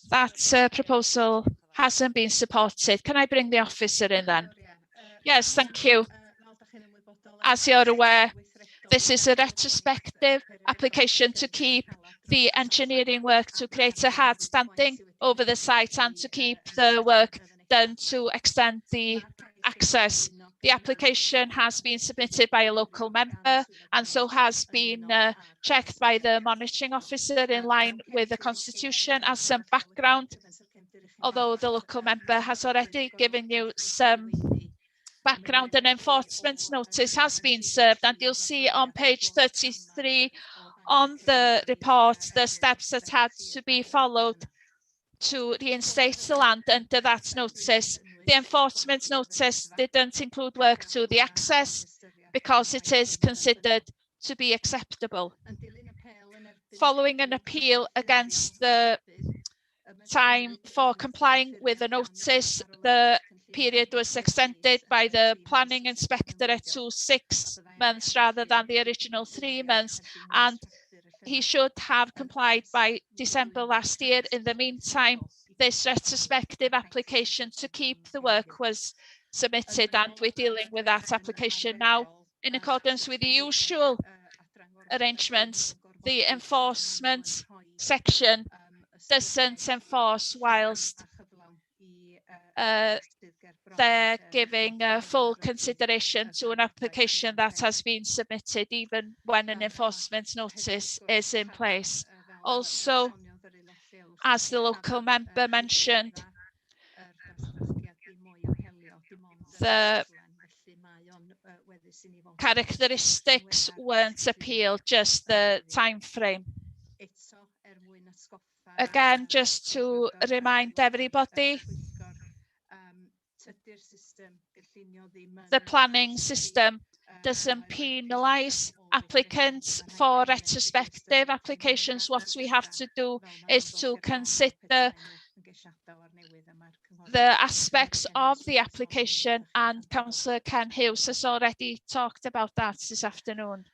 That proposal hasn't been supported. Can I bring the officer in then? Yes, thank you. As you're aware, this is a retrospective application to keep the engineering work to create a hard standing over the site and to keep the work done to extend the access. The application has been submitted by a local member and so has been checked by the monitoring officer in line with the constitution. As some background, although the local member has already given you some background, an enforcement notice has been served, and you'll see on page 33 on the report the steps that had to be followed to reinstate the land under that notice. The enforcement notice didn't include work to the access because it is considered to be acceptable. Following an appeal against the time for complying with the notice, the period was extended by the planning inspectorate to 6 months rather than the original 3 months, and he should have complied by December last year. In the meantime, this retrospective application to keep the work was submitted, and we're dealing with that application now. In accordance with the usual arrangements, the enforcement section doesn't enforce whilst they're giving full consideration to an application that has been submitted, even when an enforcement notice is in place. Also, as the local member mentioned, the characteristics weren't appealed, just the time frame. Again, just to remind everybody, the planning system doesn't penalise applicants for retrospective applications. What we have to do is to consider the aspects of the application, and Councillor Ken Hughes has already talked about that this afternoon.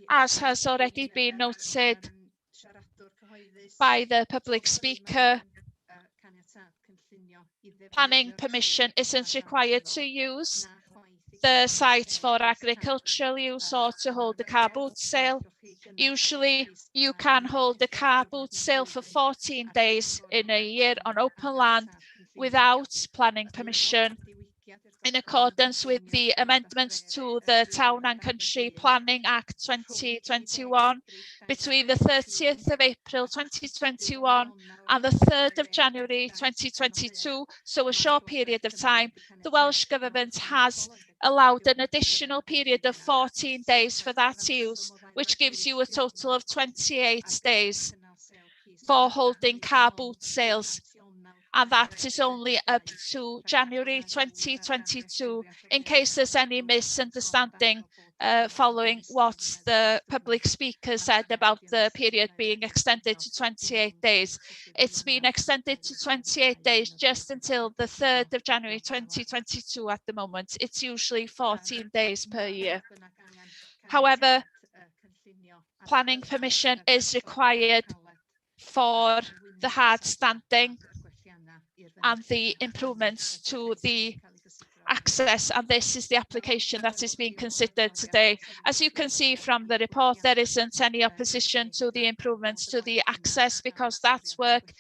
As has already been noted by the public speaker, planning permission isn't required to use the site for agricultural use or to hold a car boot sale. Usually you can hold a car boot sale for 14 days in a year on open land without planning permission. In accordance with the amendments to the Town and Country Planning Act 2021, between the 30th of April 2021 and the 3rd of January 2022, so a short period of time, the Welsh Government has allowed an additional period of 14 days for that use, which gives you a total of 28 days for holding car boot sales. And that is only up to January 2022. In case there's any misunderstanding following what the public speaker said about the period being extended to 28 days, it's been extended to 28 days just until the 3rd of January 2022 at the moment. It's usually 14 days per year. However, planning permission is required for the hard standing and the improvements to the access, and this is the application that is being considered today. As you can see from the report, there isn't any opposition to the improvements to the access, because that work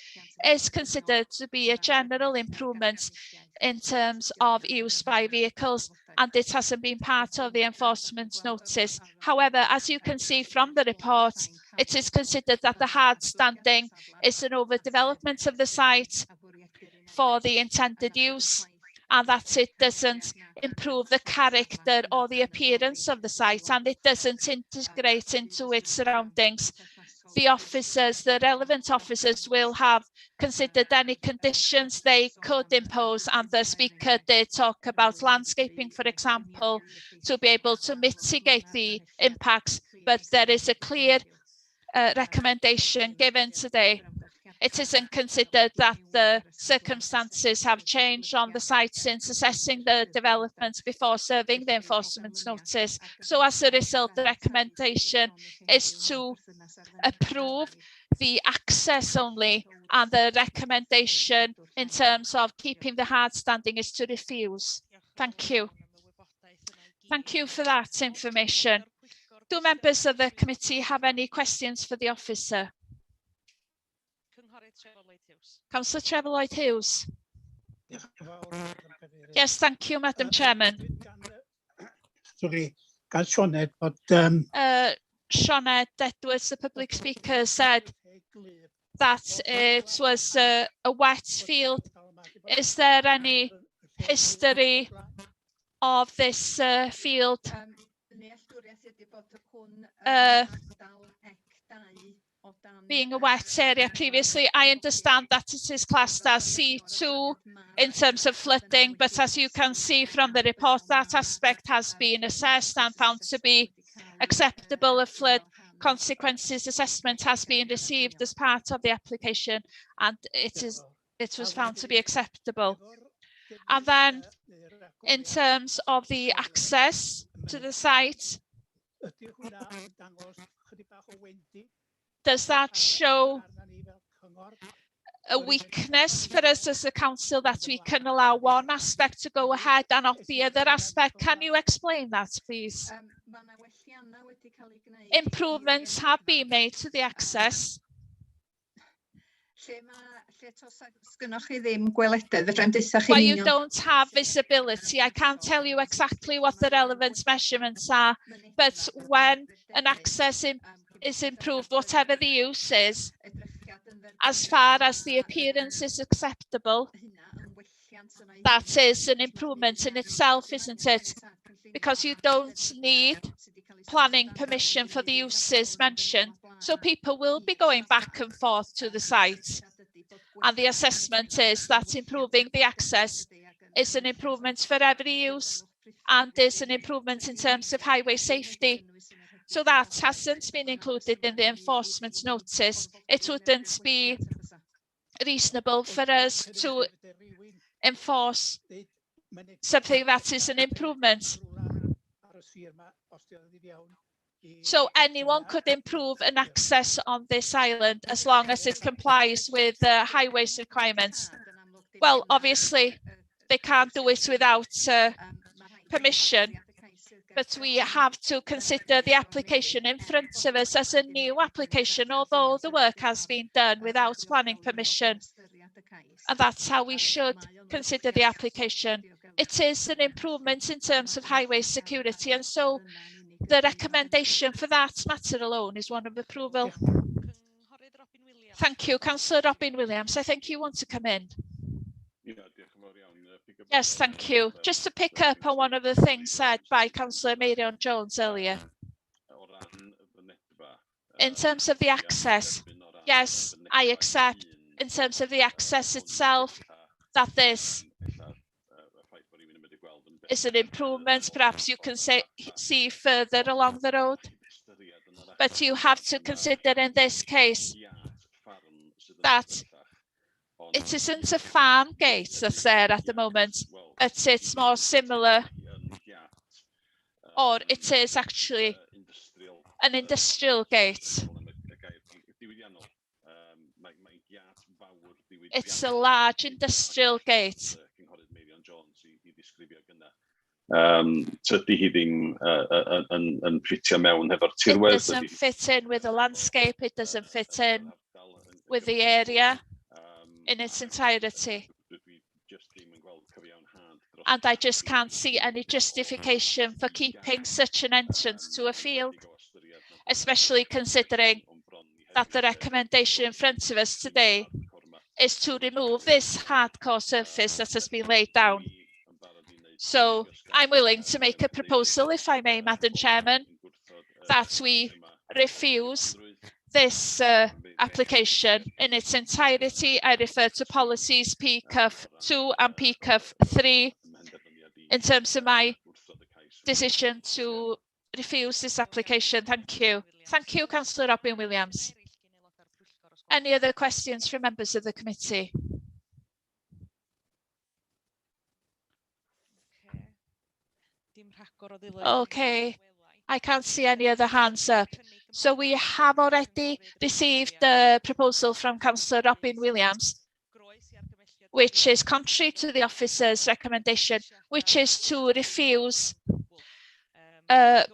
is considered to be a general improvement in terms of use by vehicles, and it hasn't been part of the enforcement notice. However, as you can see from the report, it is considered that the hard standing is an overdevelopment of the site for the intended use, and that it doesn't improve the character or the appearance of the site, and it doesn't integrate into its surroundings. The officers, the relevant officers, will have considered any conditions they could impose, and the speaker did talk about landscaping, for example, to be able to mitigate the impacts, but there is a clear recommendation given today. It isn't considered that the circumstances have changed on the site since assessing the developments before serving the enforcement notice. So as a result, the recommendation is to approve the access only, and the recommendation in terms of keeping the hard standing is to refuse. Thank you. Thank you for that information. Do members of the committee have any questions for the officer? Councillor Trevor Lloyd-Hughes. Yes, thank you, Madam Chairman. Sorry, Sioned, but Sioned Edwards, the public speaker, said that it was a wet field. Is there any history of this field being a wet area previously? I understand that it is classed as C2 in terms of flooding, but as you can see from the report, that aspect has been assessed and found to be acceptable of flood. consequences assessment has been received as part of the application and it was found to be acceptable. And then in terms of the access to the site, does that show a weakness for us as a council that we can allow one aspect to go ahead and not the other aspect? Can you explain that, please? Improvements have been made to the access. Well, you don't have visibility. I can't tell you exactly what the relevant measurements are, but when an access is improved, whatever the use is, as far as the appearance is acceptable, that is an improvement in itself, isn't it? Because you don't need planning permission for the uses mentioned. So people will be going back and forth to the site. And the assessment is that improving the access is an improvement for every use and is an improvement in terms of highway safety. So that hasn't been included in the enforcement notice. It wouldn't be reasonable for us to enforce something that is an improvement. So anyone could improve an access on this island as long as it complies with the highways requirements. Well, obviously, they can't do it without permission, but we have to consider the application in front of us as a new application, although the work has been done without planning permission. And that's how we should consider the application. It is an improvement in terms of highway security, and so the recommendation for that matter alone is one of approval. Thank you. Councillor Robin Williams, I think you want to come in. Yes, thank you. Just to pick up on one of the things said by Councillor Marion Jones earlier. In terms of the access, yes, I accept in terms of the access itself that this is an improvement. Perhaps you can see further along the road, but you have to consider in this case that it isn't a farm gate that's there at the moment, but it's more similar, or it is actually an industrial gate. It's a large industrial gate. It doesn't fit in with the landscape, it doesn't fit in with the area in its entirety. And I just can't see any justification for keeping such an entrance to a field, especially considering that the recommendation in front of us today is to remove this hardcore surface that has been laid down. So I'm willing to make a proposal, if I may, Madam Chairman, that we refuse this application in its entirety. I refer to policies PCUF 2 and PCUF 3 in terms of my decision to refuse this application. Thank you. Thank you, Councillor Robin Williams. Any other questions from members of the committee? Okay, I can't see any other hands up. So we have already received the proposal from Councillor Robin Williams, which is contrary to the officer's recommendation, which is to refuse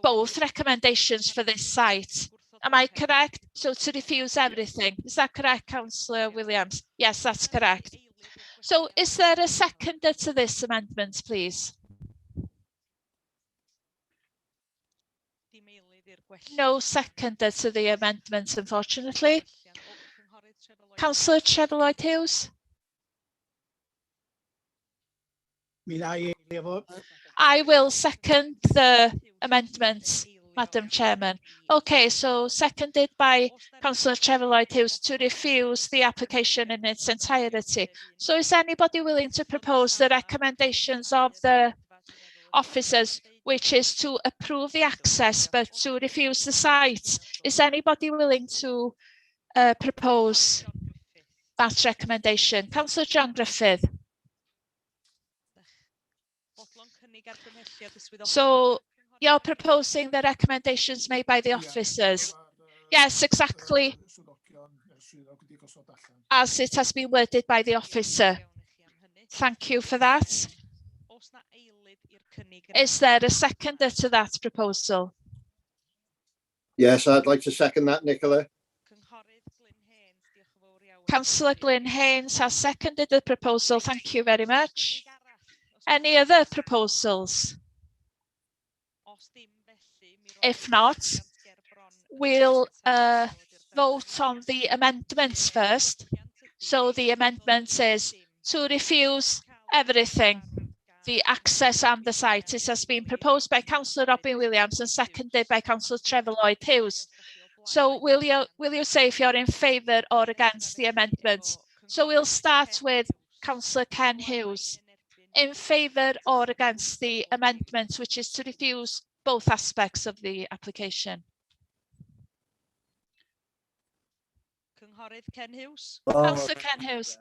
both recommendations for this site. Am I correct? So to refuse everything. Is that correct, Councillor Williams? Yes, that's correct. So is there a seconder to this amendment, please? No seconder to the amendment, unfortunately. Councillor Treadle-Hughes? I will second the amendments, Madam Chairman. Okay, so seconded by Councillor Treadle-Hughes to refuse the application in its entirety. So is anybody willing to propose the recommendations of the officers which is to approve the access but to refuse the site. Is anybody willing to propose that recommendation? Councillor John Griffith. So you're proposing the recommendations made by the officers? Yes, exactly as it has been worded by the officer. Thank you for that. Is there a seconder to that proposal? Yes, I'd like to second that, Nicola. Councillor Glyn Haynes has seconded the proposal. Thank you very much. Any other proposals? If not, we'll vote on the amendments first. So the amendment is to refuse everything, the access and the site. This has been proposed by Councillor Robin Williams and seconded by Councillor Trevor Lloyd Hughes. So will you say if you're in favour or against the amendments? So we'll start with Councillor Ken Hughes. In favour or against the amendment, which is to refuse both aspects of the application? Councillor Ken Hughes.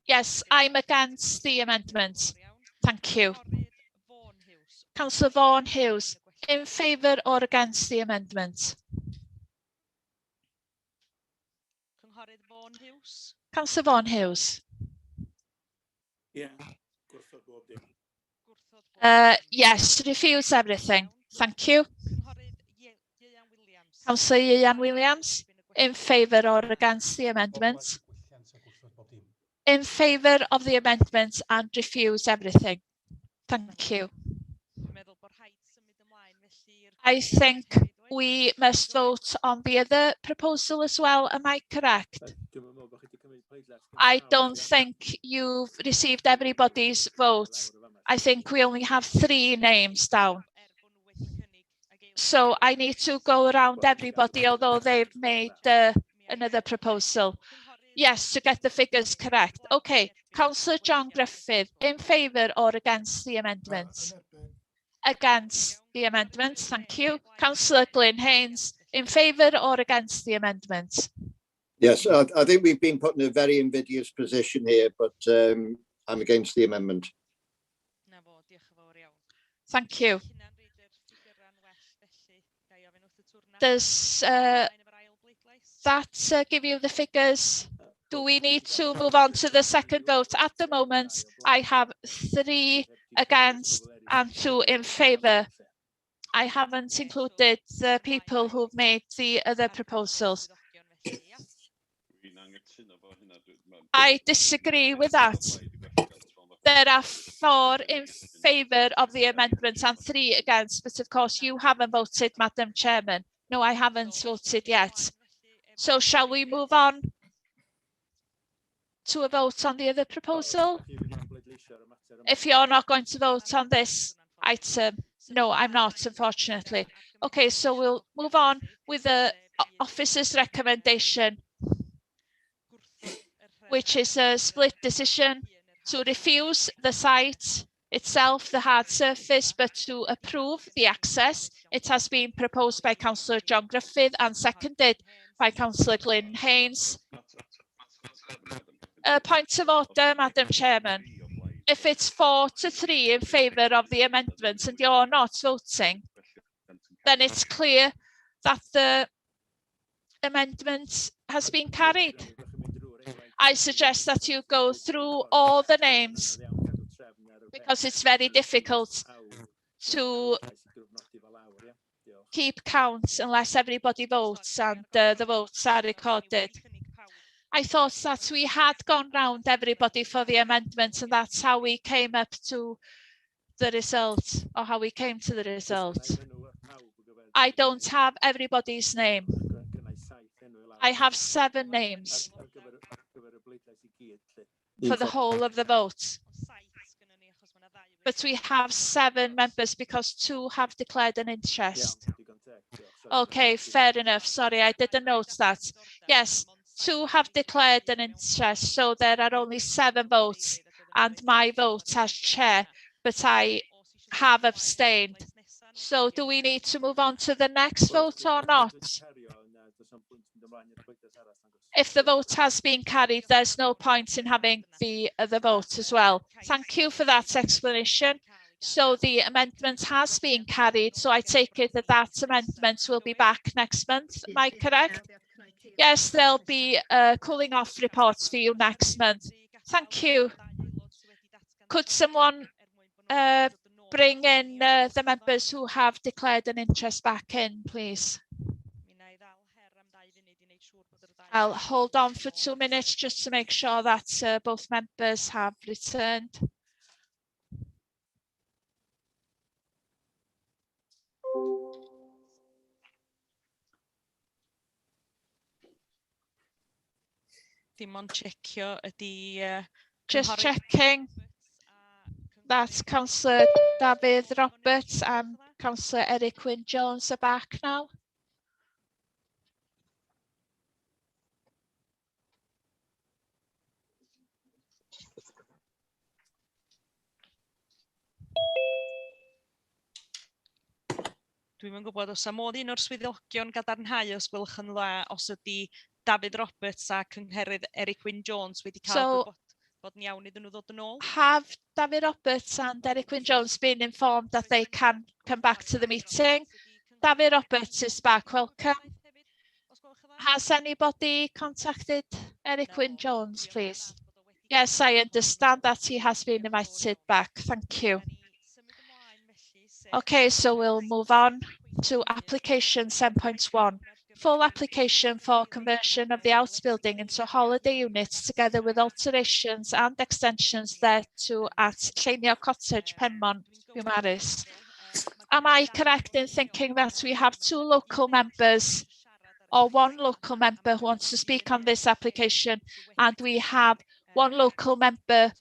Yes, I'm against the amendment. Thank you. Councillor Vaughan Hughes. In favour or against the amendment? Councillor Vaughan Hughes. Yes, refuse everything. Thank you. Councillor Ian Williams. In favour or against the amendment? In favour of the amendment and refuse everything. Thank you. I think we must vote on the other proposal as well. Am I correct? I don't think you've received everybody's votes. I think we only have 3 names down. So I need to go around everybody, although they've made another proposal. Yes, to get the figures correct. Okay, Councillor John Griffith, in favour or against the amendment? Against the amendment, thank you. Councillor Glyn Haynes, in favour or against the amendment? Yes, I think we've been put in a very invidious position here, but I'm against the amendment. Thank you. Does that give you the figures? Do we need to move on to the second vote? At the moment, I have 3 against and 2 in favour. I haven't included the people who've made the other proposals. I disagree with that. There are 4 in favour of the amendment and 3 against, but of course you haven't voted, Madam Chairman. No, I haven't voted yet. So shall we move on to a vote on the other proposal? If you're not going to vote on this item, no, I'm not, unfortunately. Okay, so we'll move on with the officer's recommendation, which is a split decision to refuse the site itself, the hard surface, but to approve the access. It has been proposed by Councillor John Griffith and seconded by Councillor Glyn Haynes. Point of order, Madam Chairman. If it's 4-3 in favour of the amendment and you're not voting, then it's clear that the amendment has been carried. I suggest that you go through all the names because it's very difficult to keep count unless everybody votes and the votes are recorded. I thought that we had gone round everybody for the amendments and that's how we came up to the result, or how we came to the result. I don't have everybody's name. I have 7 names for the whole of the vote. But we have 7 members because 2 have declared an interest. Okay, fair enough. Sorry, I didn't note that. Yes, 2 have declared an interest, so there are only 7 votes and my vote as chair, but I have abstained. So do we need to move on to the next vote or not? If the vote has been carried, there's no point in having the vote as well. Thank you for that explanation. So the amendment has been carried. So I take it that that amendment will be back next month. Am I correct? Yes, there'll be cooling off reports for you next month. Thank you. Could someone bring in the members who have declared an interest back in, please? I'll hold on for 2 minutes just to make sure that both members have returned. Dim ond checio ydi Just checking that Councillor David Roberts and Councillor Eric Wynne-Jones are back now. Dwi'm yn gwybod os am modd un o'r swyddogion gadarnhau os gwelwch yn dda os ydi David Roberts a cynghorydd Eric Wynne-Jones wedi cael bod yn iawn iddyn nhw ddod yn ôl. Have David Roberts and Eric Wynne-Jones been informed that they can come back to the meeting? David Roberts is back. Welcome. Has anybody contacted Eric Wynne-Jones, please? Yes, I understand that he has been invited back. Thank you. Okay, so we'll move on to application 7.1. Full application for conversion of the outbuilding into holiday units together with alterations and extensions thereto at Llanio Cottage, Penmont, Beaumaris. Am I correct in thinking that we have two local members or one local member who wants to speak on this application, and we have one local member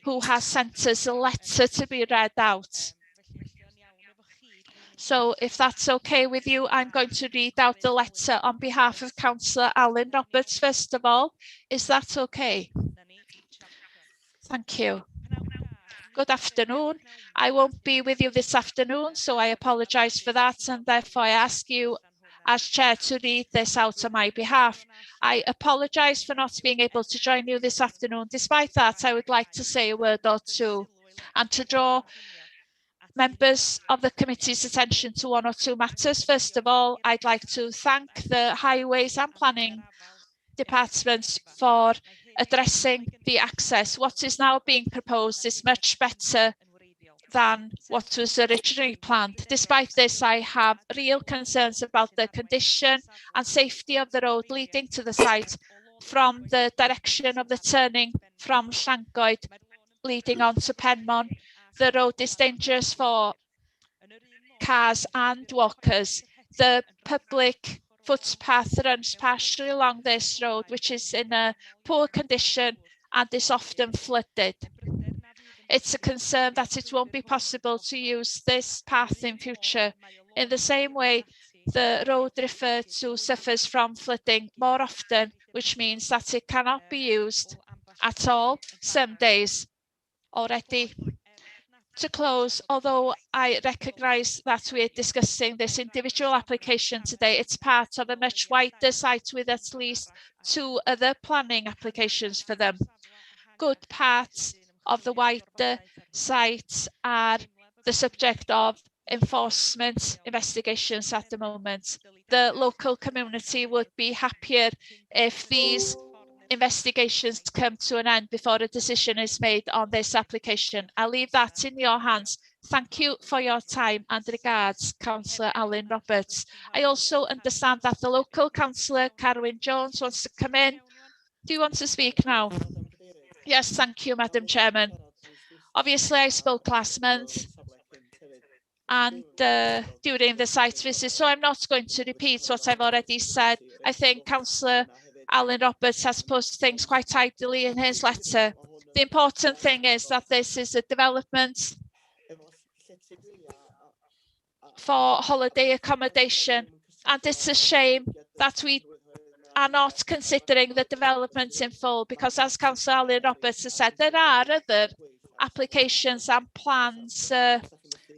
who has sent us a letter to be read out? So if that's okay with you, I'm going to read out the letter on behalf of Councillor Alan Roberts first of all. Is that okay? Thank you. Good afternoon. I won't be with you this afternoon, so I apologise for that, and therefore I ask you as chair to read this out on my behalf. I apologise for not being able to join you this afternoon. Despite that, I would like to say a word or two and to draw members of the committee's attention to one or two matters. First of all, I'd like to thank the Highways and Planning departments for addressing the access. What is now being proposed is much better than what was originally planned. Despite this, I have real concerns about the condition and safety of the road leading to the site from the direction of the turning from Llangoed leading on to Penmont. The road is dangerous for cars and walkers. The public footpath runs partially along this road, which is in a poor condition and is often flooded. It's a concern that it won't be possible to use this path in future. In the same way, the road referred to suffers from flooding more often, which means that it cannot be used at all some days already. To close, although I recognise that we're discussing this individual application today, it's part of a much wider site with at least two other planning applications for them. Good parts of the wider site are the subject of enforcement investigations at the moment. The local community would be happier if these investigations come to an end before a decision is made on this application. I'll leave that in your hands. Thank you for your time and regards, Councillor Alan Roberts. I also understand that the local councillor, Carwyn Jones, wants to come in. Do you want to speak now? Yes, thank you, Madam Chairman. Obviously, I spoke last month and during the site visit, so I'm not going to repeat what I've already said. I think Councillor Alan Roberts has put things quite ideally in his letter. The important thing is that this is a development for holiday accommodation, and it's a shame that we are not considering the development in full, because as Councillor Alan Roberts has said, there are other applications and plans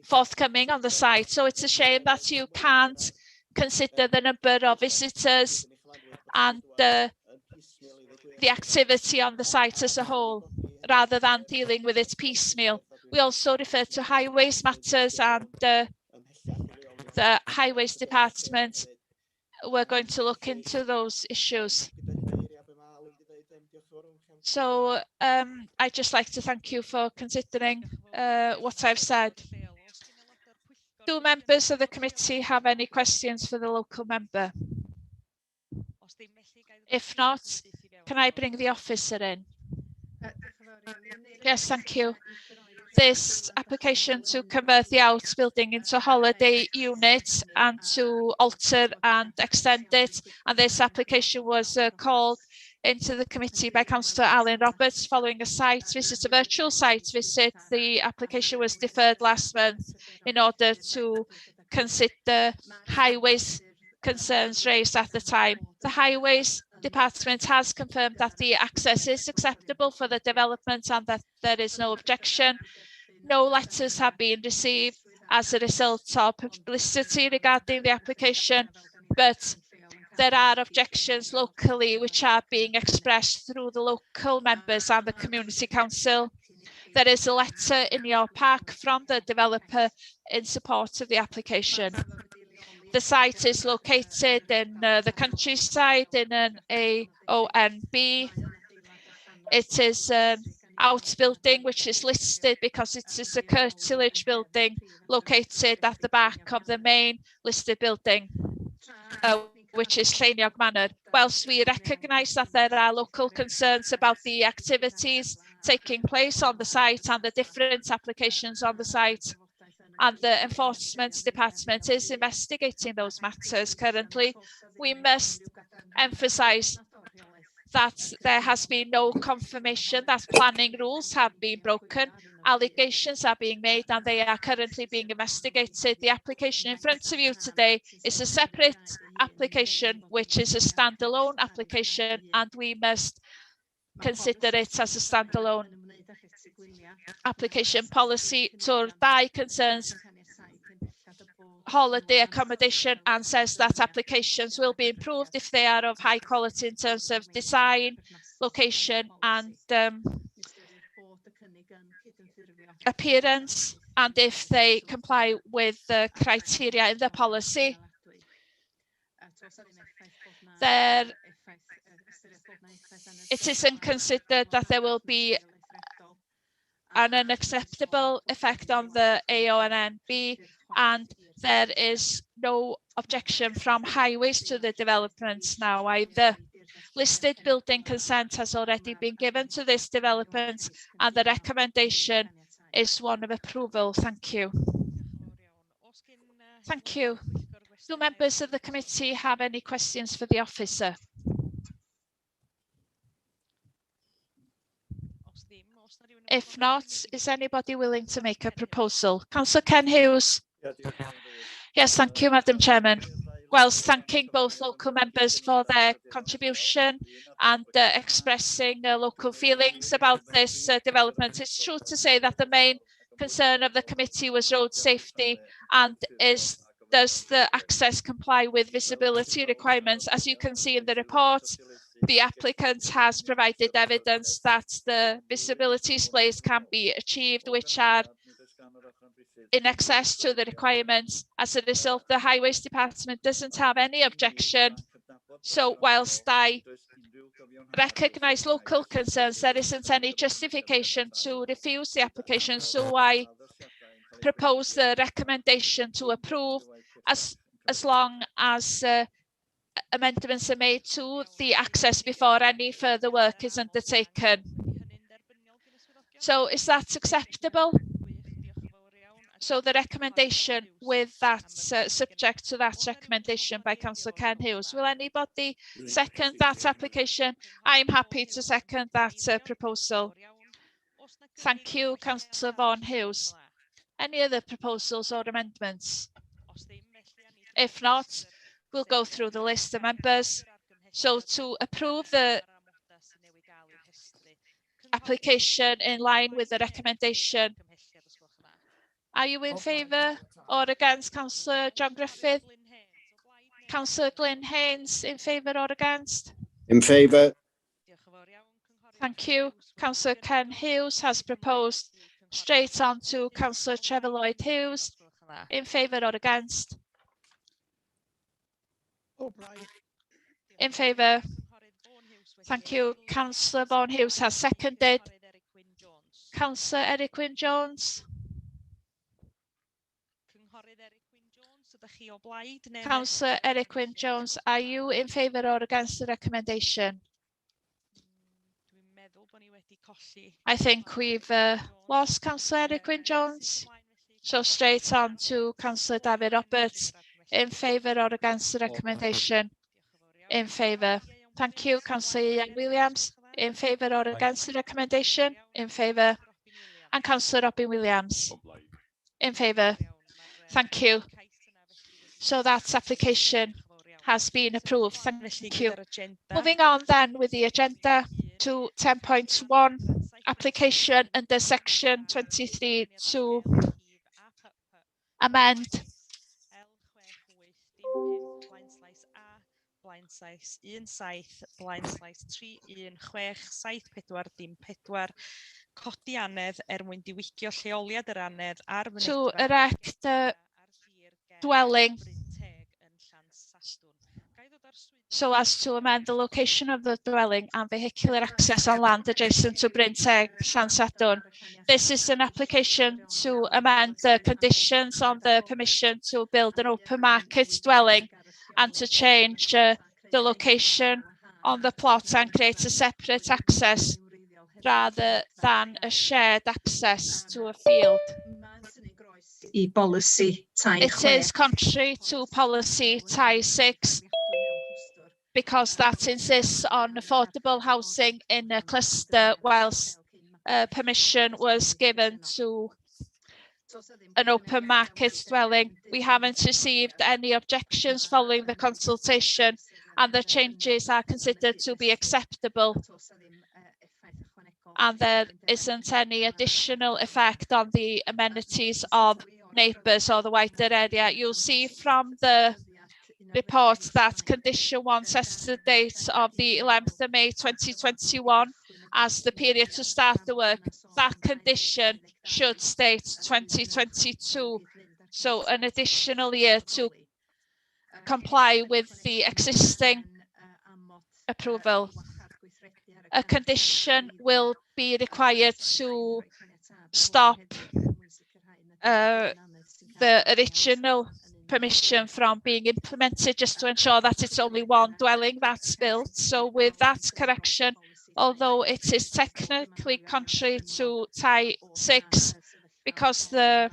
forthcoming on the site. So it's a shame that you can't consider the number of visitors and the activity on the site as a whole, rather than dealing with it piecemeal. We also refer to highways matters, and the highways department, we're going to look into those issues. So I'd just like to thank you for considering what I've said. Do members of the committee have any questions for the local member? If not, can I bring the officer in? Yes, thank you. This application to convert the outbuilding into a holiday unit and to alter and extend it, and this application was called into the committee by Councillor Alan Roberts following a site visit, a virtual site visit. The application was deferred last month in order to consider highways concerns raised at the time. The highways department has confirmed that the access is acceptable for the development and that there is no objection. No letters have been received as a result of publicity regarding the application, but there are objections locally which are being expressed through the local members and the community council. There is a letter in your pack from the developer in support of the application. The site is located in the countryside in an AONB. It is outbuilding which is listed because it is a curtilage building located at the back of the main listed building, which is Llwynog Manor. Whilst we recognise that there are local concerns about the activities taking place on the site and the different applications on the site, and the enforcement department is investigating those matters currently, we must emphasise that there has been no confirmation that planning rules have been broken. Allegations are being made and they are currently being investigated. The application in front of you today is a separate application, which is a standalone application, and we must consider it as a standalone application. Policy Tour Die concerns holiday accommodation and says that applications will be improved if they are of high quality in terms of design, location and appearance, and if they comply with the criteria in the policy. It isn't considered that there will be an unacceptable effect on the AONB, and there is no objection from highways to the developments now either. Listed building consent has already been given to this development and the recommendation is one of approval. Thank you. Thank you. Do members of the committee have any questions for the officer? If not, is anybody willing to make a proposal? Councillor Ken Hughes. Yes, thank you, Madam Chairman. Whilst thanking both local members for their contribution and expressing local feelings about this development, it's true to say that the main concern of the committee was road safety and does the access comply with visibility requirements. As you can see in the report, the applicant has provided evidence that the visibility displays can be achieved, which are in excess to the requirements. As a result, the Highways Department doesn't have any objection. So whilst I recognise local concerns, there isn't any justification to refuse the application. So I propose the recommendation to approve as long as amendments are made to the access before any further work is undertaken. So is that acceptable? So the recommendation with that, subject to that recommendation by Councillor Ken Hughes. Will anybody second that application? I'm happy to second that proposal. Thank you, Councillor Vaughan Hughes. Any other proposals or amendments? If not, we'll go through the list of members. So to approve the application in line with the recommendation Are you in favour or against? Councillor John Griffith? Councillor Glyn Haynes, in favour or against? In favour. Thank you. Councillor Ken Hughes has proposed. Straight on to Councillor Trevor Lloyd Hughes. In favour or against? O'Brien. In favour. Thank you. Councillor Vaughan Hughes has seconded. Councillor Eric Wyn Jones. Councillor Eric Wyn Jones, are you in favour or against the recommendation? I think we've lost Councillor Eric Wyn Jones. So straight on to Councillor David Roberts. In favour or against the recommendation? In favour. Thank you. Councillor Ian Williams. In favour or against the recommendation? In favour. And Councillor Robin Williams. In favour. Thank you. So that application has been approved. Thank you. Moving on then with the agenda to 10.1, application under section 23 to amend codi anedd mwyn diwygio lleoliad yr anedd ar to erect a dwelling so as to amend the location of the dwelling and vehicular access on land adjacent to Bryn Teg, Llansadwrn. This is an application to amend the conditions on the permission to build an open market dwelling and to change the location on the plot and create a separate access rather than a shared access to a field. It is contrary to policy tie 6 because that insists on affordable housing in a cluster whilst permission was given to an open market dwelling. We haven't received any objections following the consultation and the changes are considered to be acceptable. And there isn't any additional effect on the amenities of neighbours or the wider area. You'll see from the report that condition 1 sets the date of the 11th of May 2021 as the period to start the work. That condition should state 2022, so an additional year to comply with the existing approval. A condition will be required to stop the original permission from being implemented, just to ensure that it's only one dwelling that's built. So with that correction, although it is technically contrary to tie 6, because the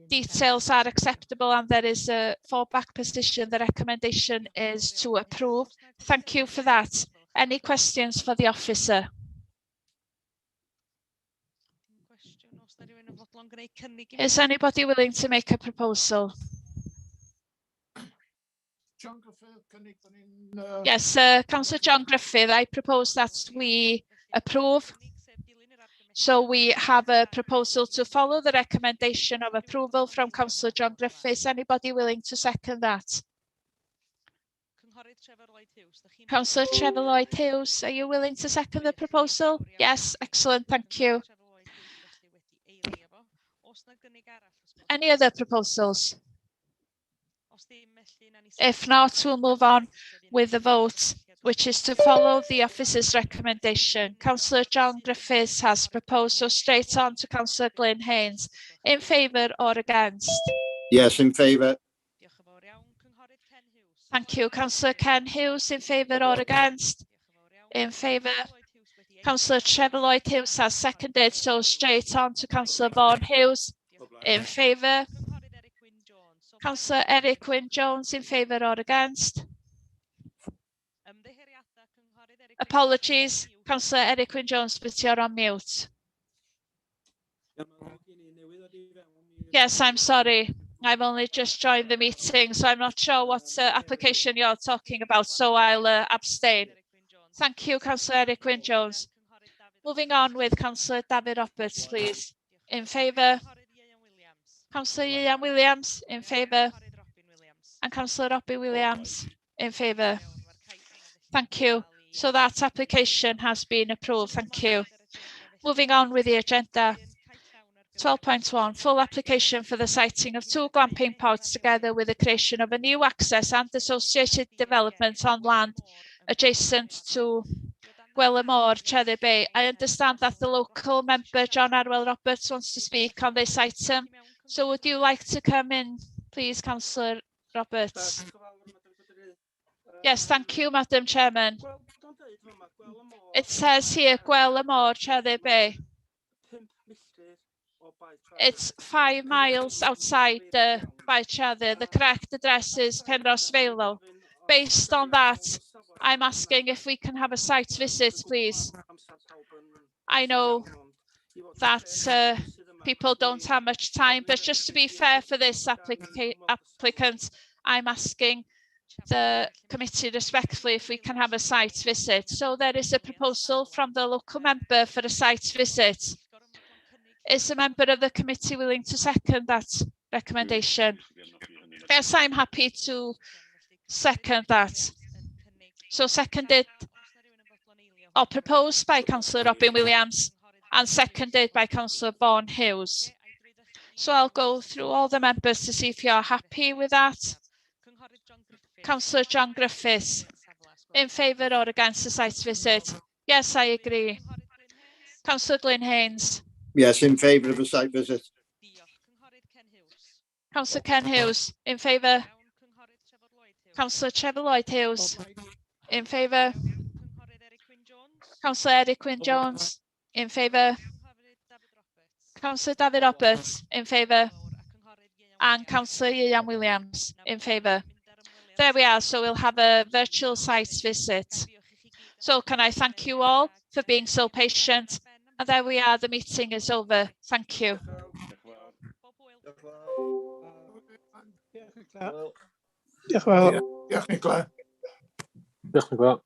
details are acceptable and there is a fallback position, the recommendation is to approve. Thank you for that. Any questions for the officer? Is anybody willing to make a proposal? Yes, Councillor John Griffith, I propose that we approve. So we have a proposal to follow the recommendation of approval from Councillor John Griffith. Is anybody willing to second that? Councillor Trevor Lloyd Hughes, are you willing to second the proposal? Yes, excellent, thank you. Any other proposals? If not, we'll move on with the vote, which is to follow the officer's recommendation. Councillor John Griffiths has proposed, so straight on to Councillor Glyn Haynes. In favour or against? Yes, in favour. Thank you. Councillor Ken Hughes, in favour or against? In favour. Councillor Trevor Lloyd Hughes has seconded, so straight on to Councillor Vaughan Hughes. In favour. Councillor Eric Wyn Jones, in favour or against? Apologies, Councillor Eric Wyn Jones, but you're on mute. Yes, I'm sorry. I've only just joined the meeting, so I'm not sure what application you're talking about, so I'll abstain. Thank you, Councillor Eric Wyn Jones. Moving on with Councillor David Roberts, please. In favour. Councillor Ian Williams in favour, and Councillor Robbie Williams in favour. Thank you. So that application has been approved. Thank you. Moving on with the agenda. 12.1, full application for the siting of 2 glamping pods together with the creation of a new access and associated development on land adjacent to Guella, Cheddar Bay. I understand that the local member, John Arwell Roberts, wants to speak on this item. So would you like to come in, please, Councillor Roberts? Yes, thank you, Madam Chairman. It says here, Guella, Cheddar Bay. It's 5 miles outside Baicheddar. The correct address is Penrose Velo. Based on that, I'm asking if we can have a site visit, please. I know that people don't have much time, but just to be fair for this applicant, I'm asking the committee respectfully if we can have a site visit. So there is a proposal from the local member for a site visit. Is a member of the committee willing to second that recommendation? Yes, I'm happy to second that. So seconded or proposed by Councillor Robin Williams and seconded by Councillor Vaughan Hughes. So I'll go through all the members to see if you're happy with that. Councillor John Griffiths, in favour or against the site visit? Yes, I agree. Councillor Glyn Haynes. Yes, in favour of a site visit. Councillor Ken Hughes, in favour. Councillor Trevor Lloyd Hughes, in favour. Councillor Eric Wyn Jones, in favour. Councillor David Roberts, in favour. And Councillor Ian Williams, in favour. There we are, so we'll have a virtual site visit. So can I thank you all for being so patient? And there we are, the meeting is over. Thank you. Diolch yn fawr. Diolch yn fawr.